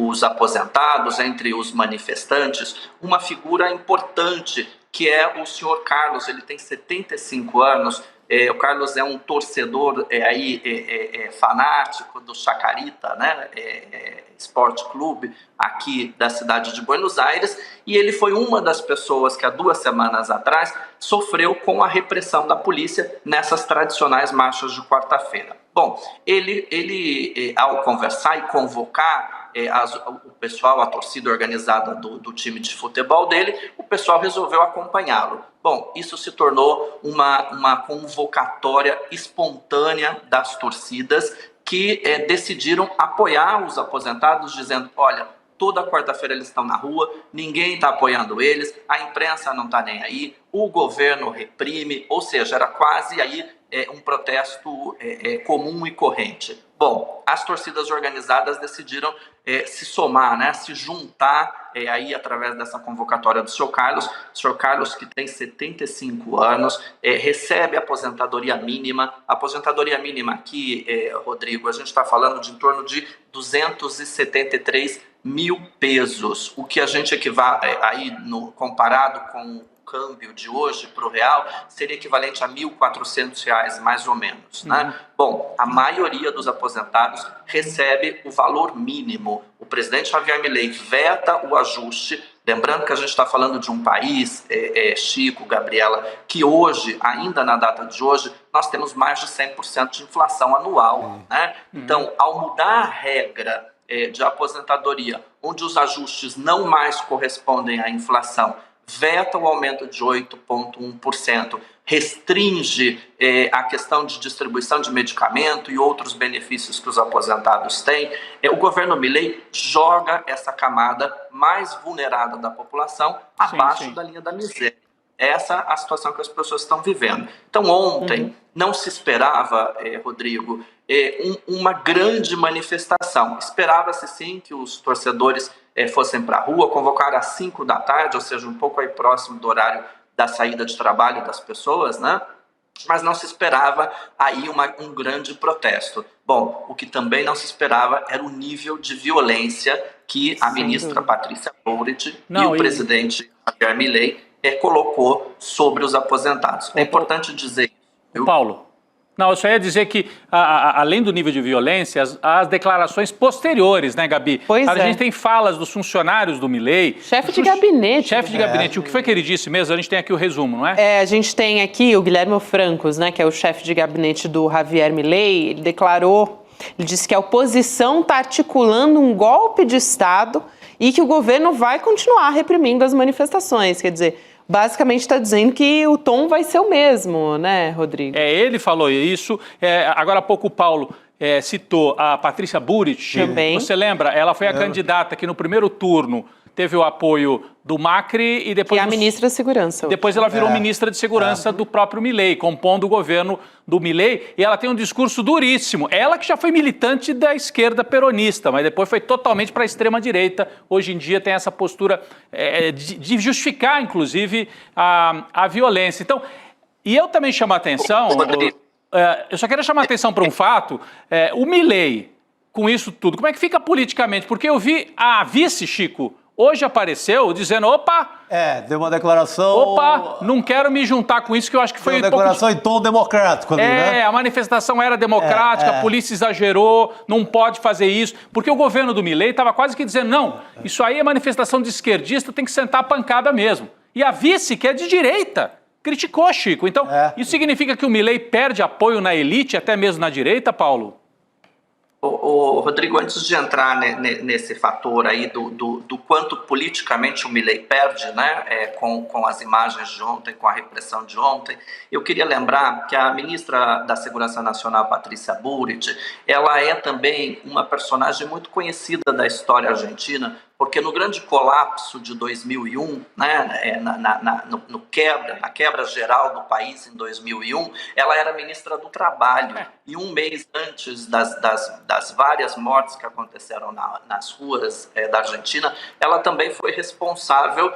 os aposentados, entre os manifestantes, uma figura importante, que é o senhor Carlos. Ele tem 75 anos, o Carlos é um torcedor fanático do Chacarita, né, Esporte Clube, aqui da cidade de Buenos Aires, e ele foi uma das pessoas que há 2 semanas atrás sofreu com a repressão da polícia nessas tradicionais marchas de quarta-feira. Bom, ele ao conversar e convocar o pessoal, a torcida organizada do time de futebol dele, o pessoal resolveu acompanhá-lo. Bom, isso se tornou uma convocatória espontânea das torcidas que decidiram apoiar os aposentados, dizendo, olha, toda quarta-feira eles estão na rua, ninguém está apoiando eles, a imprensa não está nem aí, o governo reprime, ou seja, era quase aí um protesto comum e corrente. Bom, as torcidas organizadas decidiram se somar, né, se juntar aí através dessa convocatória do Sr. Carlos. O Sr. Carlos, que tem 75 anos, recebe a aposentadoria mínima. A aposentadoria mínima aqui, Rodrigo, a gente está falando de em torno de 273 mil pesos, o que a gente equivale aí, comparado com câmbio de hoje para o real, seria equivalente a R$ 1.400, mais ou menos, né? Bom, a maioria dos aposentados recebe o valor mínimo. O presidente Javier Milei veta o ajuste. Lembrando que a gente está falando de um país, Chico, Gabriela, que hoje, ainda na data de hoje, nós temos mais de 100% de inflação anual, né? Então, ao mudar a regra de aposentadoria, onde os ajustes não mais correspondem à inflação, veta o aumento de 8,1%, restringe a questão de distribuição de medicamento e outros benefícios que os aposentados têm, o governo Milei joga essa camada mais vulnerável da população abaixo da linha da miséria. Essa é a situação que as pessoas estão vivendo. Então, ontem não se esperava, Rodrigo, uma grande manifestação. Esperava-se, sim, que os torcedores fossem para a rua, convocaram às 5 da tarde, ou seja, um pouco aí próximo do horário da saída de trabalho das pessoas, né? Mas não se esperava aí um grande protesto. Bom, o que também não se esperava era o nível de violência que a ministra Patrícia Bullrich e o presidente Javier Milei colocou sobre os aposentados. É importante dizer, viu? Paulo, não, eu só ia dizer que, além do nível de violência, as declarações posteriores, né, Gabi? Pois a gente tem falas dos funcionários do Milei. Chefe de gabinete. Chefe de gabinete. O que foi que ele disse mesmo? A gente tem aqui o resumo, não é? A gente tem aqui o Guilherme Francos, né, que é o chefe de gabinete do Javier Milei. Ele declarou, ele disse que a oposição está articulando um golpe de Estado e que o governo vai continuar reprimindo as manifestações. Quer dizer, basicamente está dizendo que o tom vai ser o mesmo, né, Rodrigo? Ele falou isso. Agora há pouco o Paulo citou a Patrícia Bullrich. Também. Você lembra? Ela foi a candidata que no primeiro turno teve o apoio do Macri e depois... Que é a ministra da Segurança. Depois ela virou ministra de Segurança do próprio Milei, compondo o governo do Milei, e ela tem um discurso duríssimo. Ela que já foi militante da esquerda peronista, mas depois foi totalmente para a extrema-direita. Hoje em dia tem essa postura de justificar, inclusive, a violência. Então, e eu também chamo a atenção... eu só queria chamar a atenção para um fato. O Milei, com isso tudo, como é que fica politicamente? Porque eu vi a vice, Chico, Hoje apareceu dizendo, opa... deu uma declaração... Opa, não quero me juntar com isso, que eu acho que foi... Uma declaração em tom democrático ali, né? A manifestação era democrática, a polícia exagerou, não pode fazer isso. Porque o governo do Milei estava quase que dizendo, não, isso aí é manifestação de esquerdista, tem que sentar a pancada mesmo. E a vice, que é de direita, criticou, Chico. Então, isso significa que o Milei perde apoio na elite, até mesmo na direita, Paulo? Rodrigo, antes de entrar nesse fator aí do quanto politicamente o Milei perde, né, com as imagens de ontem, com a repressão de ontem, eu queria lembrar que a ministra da Segurança Nacional, Patrícia Bullrich, ela é também uma personagem muito conhecida da história argentina, porque no grande colapso de 2001, né, na quebra geral do país em 2001, ela era ministra do Trabalho. E um mês antes das várias mortes que aconteceram nas ruas da Argentina, ela também foi responsável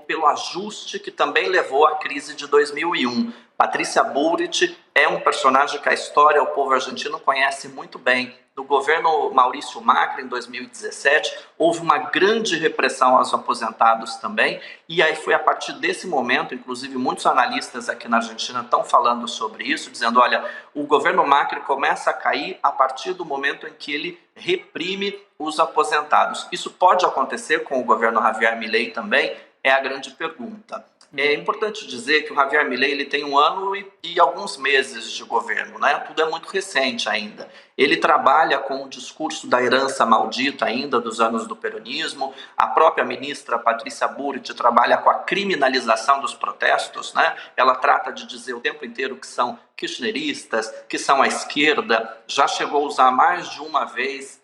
pelo ajuste que também levou à crise de 2001. Patrícia Bullrich é um personagem que a história, o povo argentino conhece muito bem. No governo Maurício Macri, em 2017, houve uma grande repressão aos aposentados também, e aí foi a partir desse momento, inclusive muitos analistas aqui na Argentina estão falando sobre isso, dizendo, olha, o governo Macri começa a cair a partir do momento em que ele reprime os aposentados. Isso pode acontecer com o governo Javier Milei também? É a grande pergunta. É importante dizer que o Javier Milei ele tem 1 ano e alguns meses de governo, né? Tudo é muito recente ainda. Ele trabalha com o discurso da herança maldita ainda dos anos do peronismo. A própria ministra Patrícia Bullrich trabalha com a criminalização dos protestos, né? Ela trata de dizer o tempo inteiro que são kirchneristas, que são à esquerda. Já chegou a usar mais de uma vez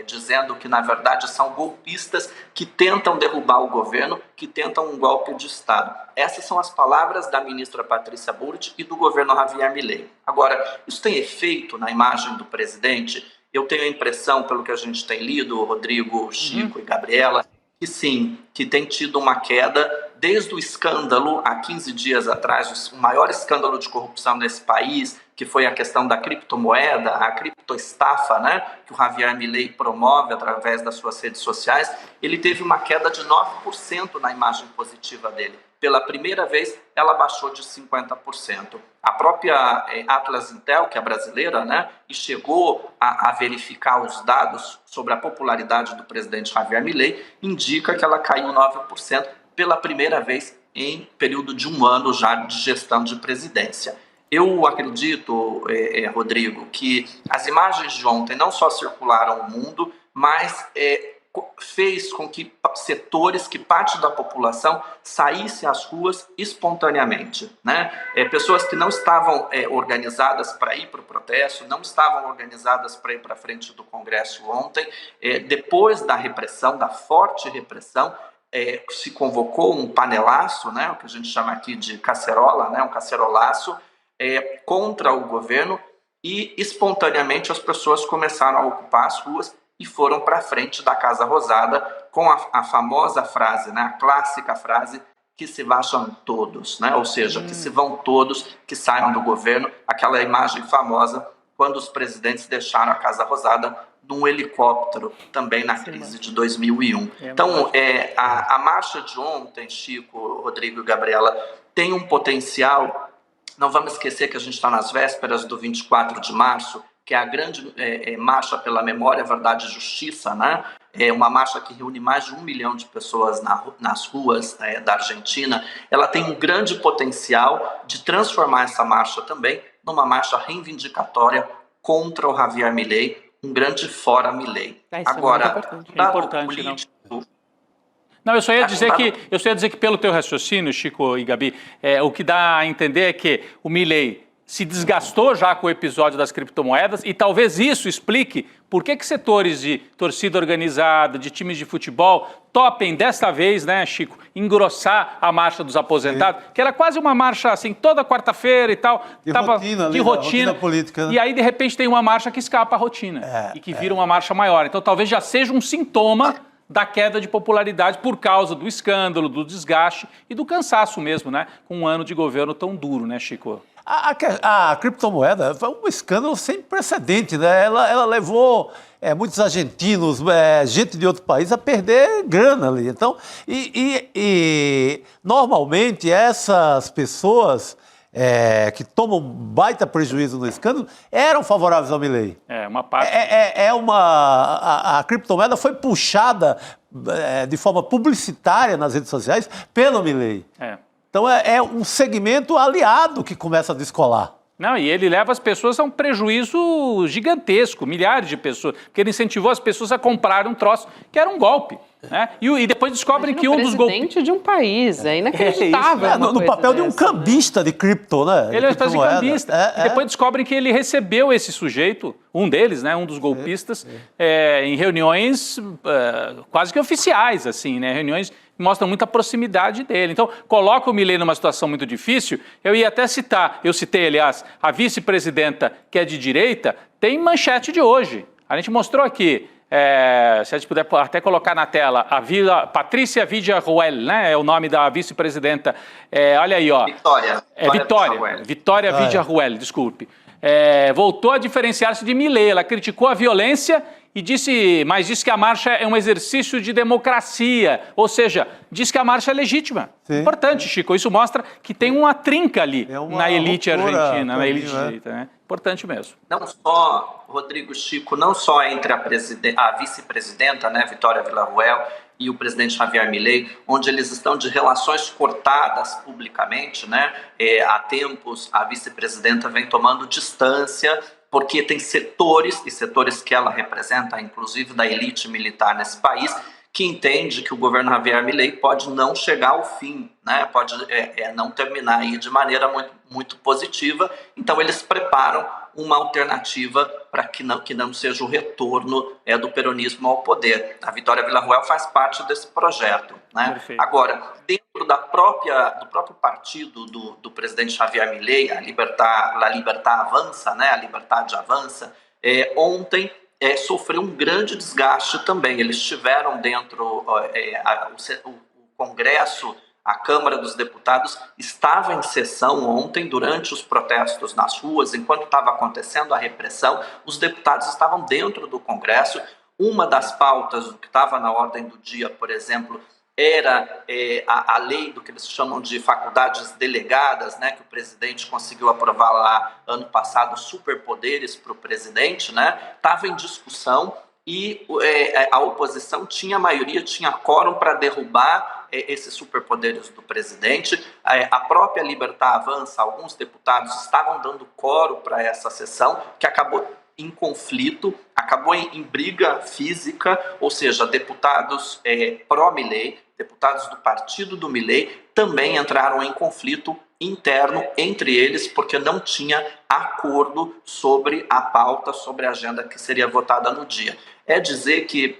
dizendo que, na verdade, são golpistas que tentam derrubar o governo, que tentam um golpe de Estado. Essas são as palavras da ministra Patrícia Bullrich e do governo Javier Milei. Agora, isso tem efeito na imagem do presidente? Eu tenho a impressão, pelo que a gente tem lido, Rodrigo, Chico e Gabriela, que sim, que tem tido uma queda desde o escândalo, há 15 dias atrás, o maior escândalo de corrupção nesse país, que foi a questão da criptomoeda, a criptoestafa, né, que o Javier Milei promove através das suas redes sociais, ele teve uma queda de 9% na imagem positiva dele. Pela primeira vez, ela baixou de 50%. A própria Atlas Intel, que é brasileira, né, e chegou a verificar os dados sobre a popularidade do presidente Javier Milei, indica que ela caiu 9% pela primeira vez em período de 1 ano já de gestão de presidência. Eu acredito, Rodrigo, que as imagens de ontem não só circularam o mundo, mas fez com que setores, que parte da população saísse às ruas espontaneamente, né? Pessoas que não estavam organizadas para ir para o protesto, não estavam organizadas para ir para a frente do Congresso ontem, depois da repressão, da forte repressão, se convocou um panelaço, né, o que a gente chama aqui de cacerola, né, um cacerolaço, contra o governo, e espontaneamente as pessoas começaram a ocupar as ruas e foram para a frente da Casa Rosada com a famosa frase, né, a clássica frase, que se vajam todos, né, ou seja, que se vão todos, que saiam do governo, aquela imagem famosa quando os presidentes deixaram a Casa Rosada num helicóptero, também na crise de 2001. Então, a marcha de ontem, Chico, Rodrigo e Gabriela, tem um potencial. Não vamos esquecer que a gente está nas vésperas do 24 de março, que é a grande marcha pela memória, verdade e justiça, né? É uma marcha que reúne mais de 1 milhão de pessoas nas ruas da Argentina. Ela tem um grande potencial de transformar essa marcha também numa marcha reivindicatória contra o Javier Milei, um grande fora Milei. Agora, é importante, político... Não, eu só ia dizer que pelo teu raciocínio, Chico e Gabi, o que dá a entender é que o Milei se desgastou já com o episódio das criptomoedas e talvez isso explique por que setores de torcida organizada, de times de futebol, topem desta vez, né, Chico, engrossar a marcha dos aposentados, que era quase uma marcha assim, toda quarta-feira e tal. De rotina política, né? E aí, de repente, tem uma marcha que escapa à rotina e que vira uma marcha maior. Então, talvez já seja um sintoma da queda de popularidade por causa do escândalo, do desgaste e do cansaço mesmo, né? Com um ano de governo tão duro, né, Chico? A criptomoeda foi um escândalo sem precedente, né? Ela levou muitos argentinos, gente de outro país a perder grana ali. Então, normalmente essas pessoas que tomam baita prejuízo no escândalo eram favoráveis ao Milei. Uma parte. A criptomoeda foi puxada de forma publicitária nas redes sociais pelo Milei. Então é um segmento aliado que começa a descolar. Não, e ele leva as pessoas a um prejuízo gigantesco, milhares de pessoas, porque ele incentivou as pessoas a comprarem um troço que era um golpe. Né? E depois descobrem que um dos golpistas... presidente de um país, é inacreditável. No papel de um cambista de cripto, né? Ele é uma espécie de cambista. E depois descobrem que ele recebeu esse sujeito, um deles, né, um dos golpistas, em reuniões quase que oficiais, assim, né? Reuniões que mostram muita proximidade dele. Então, coloca o Milei numa situação muito difícil. Eu ia até citar, eu citei, aliás, a vice-presidenta, que é de direita, tem manchete de hoje. A gente mostrou aqui. Se a gente puder até colocar na tela, Patrícia Villarruel, né? É o nome da vice-presidenta. Olha aí, ó. Vitória Villarruel, desculpe. Voltou a diferenciar-se de Milei. Ela criticou a violência e disse que a marcha é um exercício de democracia. Ou seja, diz que a marcha é legítima. Sim. Importante, Chico. Isso mostra que tem uma trinca ali na elite argentina, na elite direita, né? Importante mesmo. Não só, Rodrigo, Chico, não só entre a vice-presidenta, né, Vitória Villarruel, e o presidente Javier Milei, onde eles estão de relações cortadas publicamente, né? Há tempos a vice-presidenta vem tomando distância, porque tem setores que ela representa, inclusive da elite militar nesse país, que entende que o governo Javier Milei pode não chegar ao fim, né? Pode não terminar aí de maneira muito, muito positiva. Então eles preparam uma alternativa para que não seja o retorno do peronismo ao poder. A Vitória Villarruel faz parte desse projeto, né? Perfeito. Agora, dentro do próprio partido do presidente Javier Milei, La Libertad Avança, né? A Liberdade Avança, ontem sofreu um grande desgaste também. Eles tiveram dentro, o Congresso, a Câmara dos Deputados, estava em sessão ontem, durante os protestos nas ruas, enquanto estava acontecendo a repressão, os deputados estavam dentro do Congresso. Uma das pautas que estava na ordem do dia, por exemplo, era a lei do que eles chamam de faculdades delegadas, né, que o presidente conseguiu aprovar lá ano passado, superpoderes para o presidente, né, estava em discussão e a oposição tinha maioria, tinha quórum para derrubar esses superpoderes do presidente. A própria Libertad Avança, alguns deputados estavam dando quórum para essa sessão, que acabou em conflito, acabou em briga física, ou seja, deputados pró-Milei, deputados do partido do Milei, também entraram em conflito interno entre eles, porque não tinha acordo sobre a pauta, sobre a agenda que seria votada no dia. É dizer que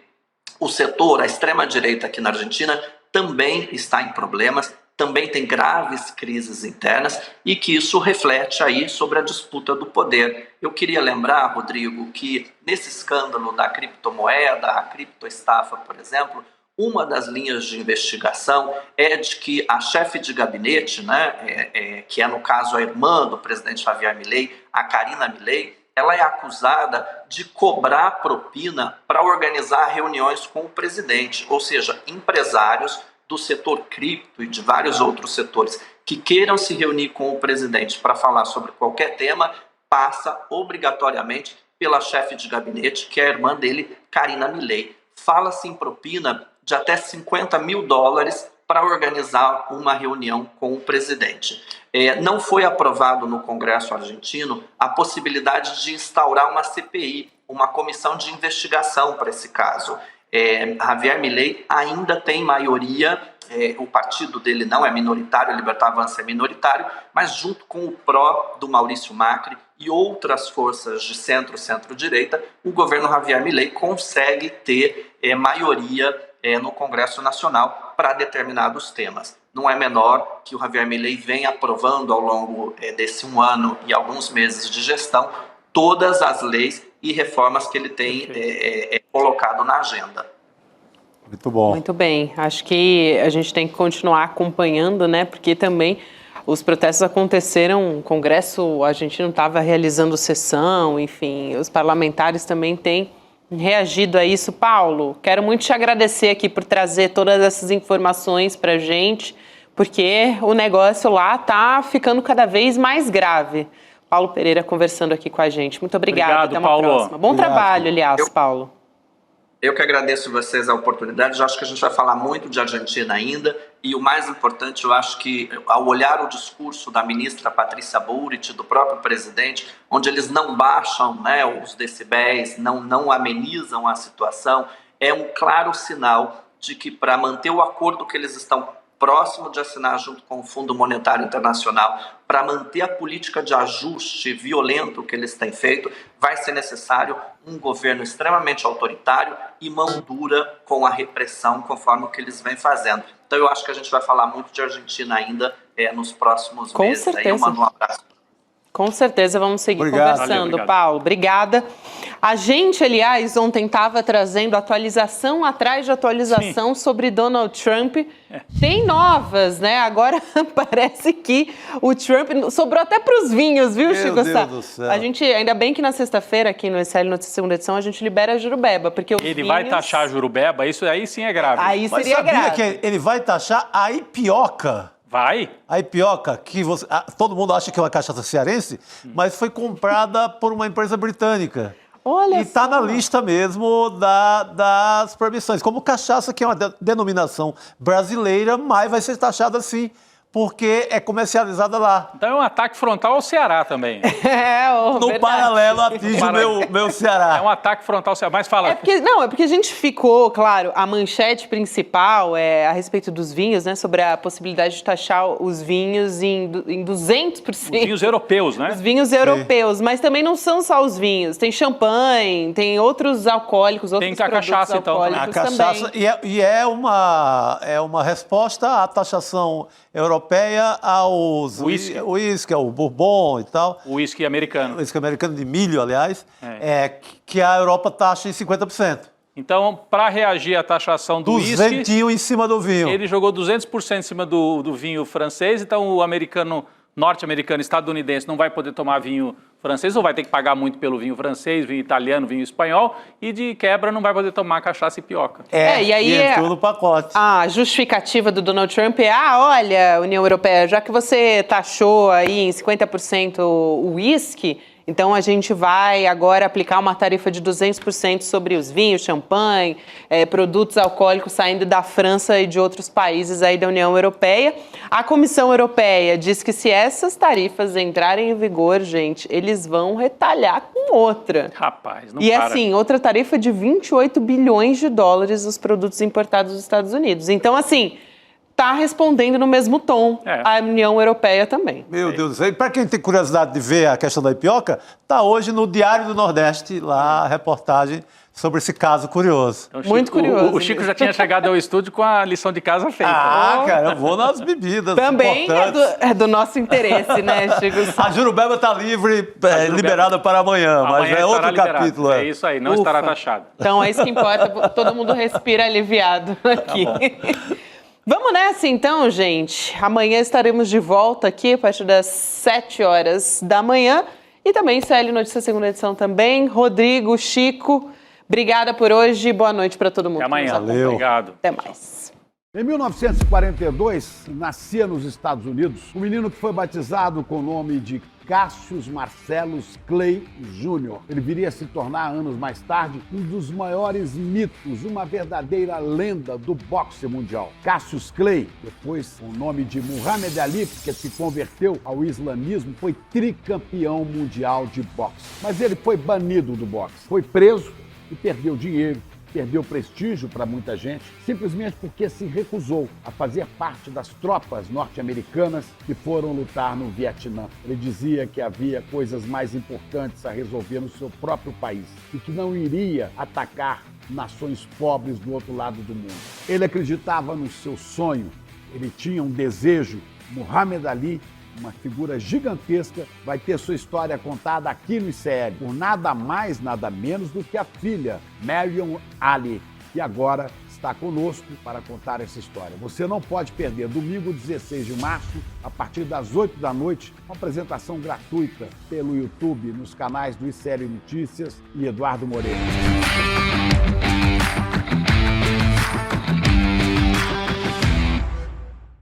o setor, a extrema-direita aqui na Argentina, também está em problemas, também tem graves crises internas e que isso reflete aí sobre a disputa do poder. Eu queria lembrar, Rodrigo, que nesse escândalo da criptomoeda, a criptoestafa, por exemplo, uma das linhas de investigação é de que a chefe de gabinete, né, que é no caso a irmã do presidente Javier Milei, a Karina Milei, ela é acusada de cobrar propina para organizar reuniões com o presidente, ou seja, empresários do setor cripto e de vários outros setores que queiram se reunir com o presidente para falar sobre qualquer tema, passa obrigatoriamente pela chefe de gabinete, que é a irmã dele, Karina Milei. Fala-se em propina de até $50 mil para organizar uma reunião com o presidente. Não foi aprovado no Congresso argentino a possibilidade de instaurar uma CPI, uma comissão de investigação para esse caso. Javier Milei ainda tem maioria, o partido dele não é minoritário, a Libertad Avança é minoritário, mas junto com o PRO do Maurício Macri e outras forças de centro-direita, o governo Javier Milei consegue ter maioria no Congresso Nacional para determinados temas. Não é menor que o Javier Milei vem aprovando ao longo desse um ano e alguns meses de gestão todas as leis e reformas que ele tem colocado na agenda. Muito bom. Muito bem. Acho que a gente tem que continuar acompanhando, né? Porque também os protestos aconteceram, o Congresso argentino estava realizando sessão, enfim, os parlamentares também têm reagido a isso. Paulo, quero muito te agradecer aqui por trazer todas essas informações para a gente, porque o negócio lá está ficando cada vez mais grave. Paulo Pereira conversando aqui com a gente. Muito obrigada. Até uma Paulo. próxima. Bom trabalho, aliás, Paulo. Eu que agradeço vocês a oportunidade. Eu acho que a gente vai falar muito de Argentina ainda. E o mais importante, eu acho que ao olhar o discurso da ministra Patrícia Bullrich, do próprio presidente, onde eles não baixam, né, os decibéis, não amenizam a situação, é um claro sinal de que para manter o acordo que eles estão próximo de assinar junto com o Fundo Monetário Internacional, para manter a política de ajuste violento que eles têm feito, vai ser necessário um governo extremamente autoritário e mão dura com a repressão, conforme o que eles vêm fazendo. Então eu acho que a gente vai falar muito de Argentina ainda nos próximos meses. Com certeza. Aí eu mando um abraço. Com certeza, vamos seguir Obrigado. conversando, Valeu, Paulo. Obrigada. A gente, aliás, ontem estava trazendo atualização atrás de atualização sobre Donald Trump. Tem novas, né? Agora parece que o Trump sobrou até para os vinhos, viu, Chico? Meu Deus do céu. A gente, ainda bem que na sexta-feira, aqui no SL Notícias segunda edição, a gente libera a jurubeba, porque os Ele vinhos... vai taxar a jurubeba, isso aí sim é grave. Aí Mas seria sabia grave. que ele vai taxar a ipioca? Vai? A ipioca, que todo mundo acha que é uma cachaça cearense, mas foi comprada por uma empresa britânica. Olha E está só. na lista mesmo das proibições. Como cachaça, que é uma denominação brasileira, mas vai ser taxada assim, porque é comercializada lá. Então é um ataque frontal ao Ceará também. No verdade. paralelo, atinge o meu Ceará. É um ataque frontal ao Ceará. Mas fala. É porque a gente ficou, claro, a manchete principal é a respeito dos vinhos, né? Sobre a possibilidade de taxar os vinhos em 200%. Os vinhos europeus, né? Os vinhos europeus, mas também não são só os vinhos. Tem champanhe, tem outros alcoólicos, outros Tem a produtos cachaça, então, alcoólicos A cachaça, também. e é uma resposta à taxação europeia aos uísque, ao bourbon e tal. O uísque americano. O uísque americano de milho, aliás, que a Europa taxa em 50%. Então, para reagir à taxação do uísque, Duzentinho em cima do vinho. ele jogou 200% em cima do vinho francês, então o norte-americano, estadunidense não vai poder tomar vinho francês, ou vai ter que pagar muito pelo vinho francês, vinho italiano, vinho espanhol, e de quebra não vai poder tomar cachaça e pioca. E aí entrou no pacote. A justificativa do Donald Trump é, olha, União Europeia, já que você taxou aí em 50% o uísque, então a gente vai agora aplicar uma tarifa de 200% sobre os vinhos, champanhe, produtos alcoólicos saindo da França e de outros países aí da União Europeia. A Comissão Europeia diz que se essas tarifas entrarem em vigor, gente, eles vão retalhar com outra. Rapaz, não E para. assim, outra tarifa de 28 bilhões de dólares dos produtos importados dos Estados Unidos. Então, assim, está respondendo no mesmo tom a União Europeia também. Meu Deus do céu. E para quem tem curiosidade de ver a questão da ipioca, está hoje no Diário do Nordeste, lá a reportagem sobre esse caso curioso. Então, Muito curioso. O Chico já tinha chegado ao estúdio com a lição de casa feita. Cara, eu vou nas bebidas Também importantes. é do nosso interesse, né, Chico? A jurubeba está livre, liberada para amanhã, mas Amanhã é outro estará liberado. capítulo. É isso aí, não Ufa. estará taxado. Então é isso que importa, todo mundo respira aliviado aqui. Vamos nessa então, gente. Amanhã estaremos de volta aqui a partir das 7 horas da manhã. E também CL Notícias segunda edição também. Rodrigo, Chico, obrigada por hoje. Boa noite para todo mundo. Até amanhã. Valeu. Obrigado. Até mais. Em 1942, nascia nos Estados Unidos um menino que foi batizado com o nome de Cassius Marcellus Clay Jr. Ele viria a se tornar, anos mais tarde, um dos maiores mitos, uma verdadeira lenda do boxe mundial. Cassius Clay, depois o nome de Muhammad Ali, que se converteu ao islamismo, foi tricampeão mundial de boxe. Mas ele foi banido do boxe, foi preso e perdeu dinheiro. Perdeu prestígio para muita gente, simplesmente porque se recusou a fazer parte das tropas norte-americanas que foram lutar no Vietnã. Ele dizia que havia coisas mais importantes a resolver no seu próprio país e que não iria atacar nações pobres do outro lado do mundo. Ele acreditava no seu sonho, ele tinha um desejo. Muhammad Ali, uma figura gigantesca, vai ter sua história contada aqui no ICL, por nada mais, nada menos do que a filha, Marion Ali, que agora está conosco para contar essa história. Você não pode perder, domingo 16 de março, a partir das 8 da noite, uma apresentação gratuita pelo YouTube, nos canais do ICL Notícias e Eduardo Moreira.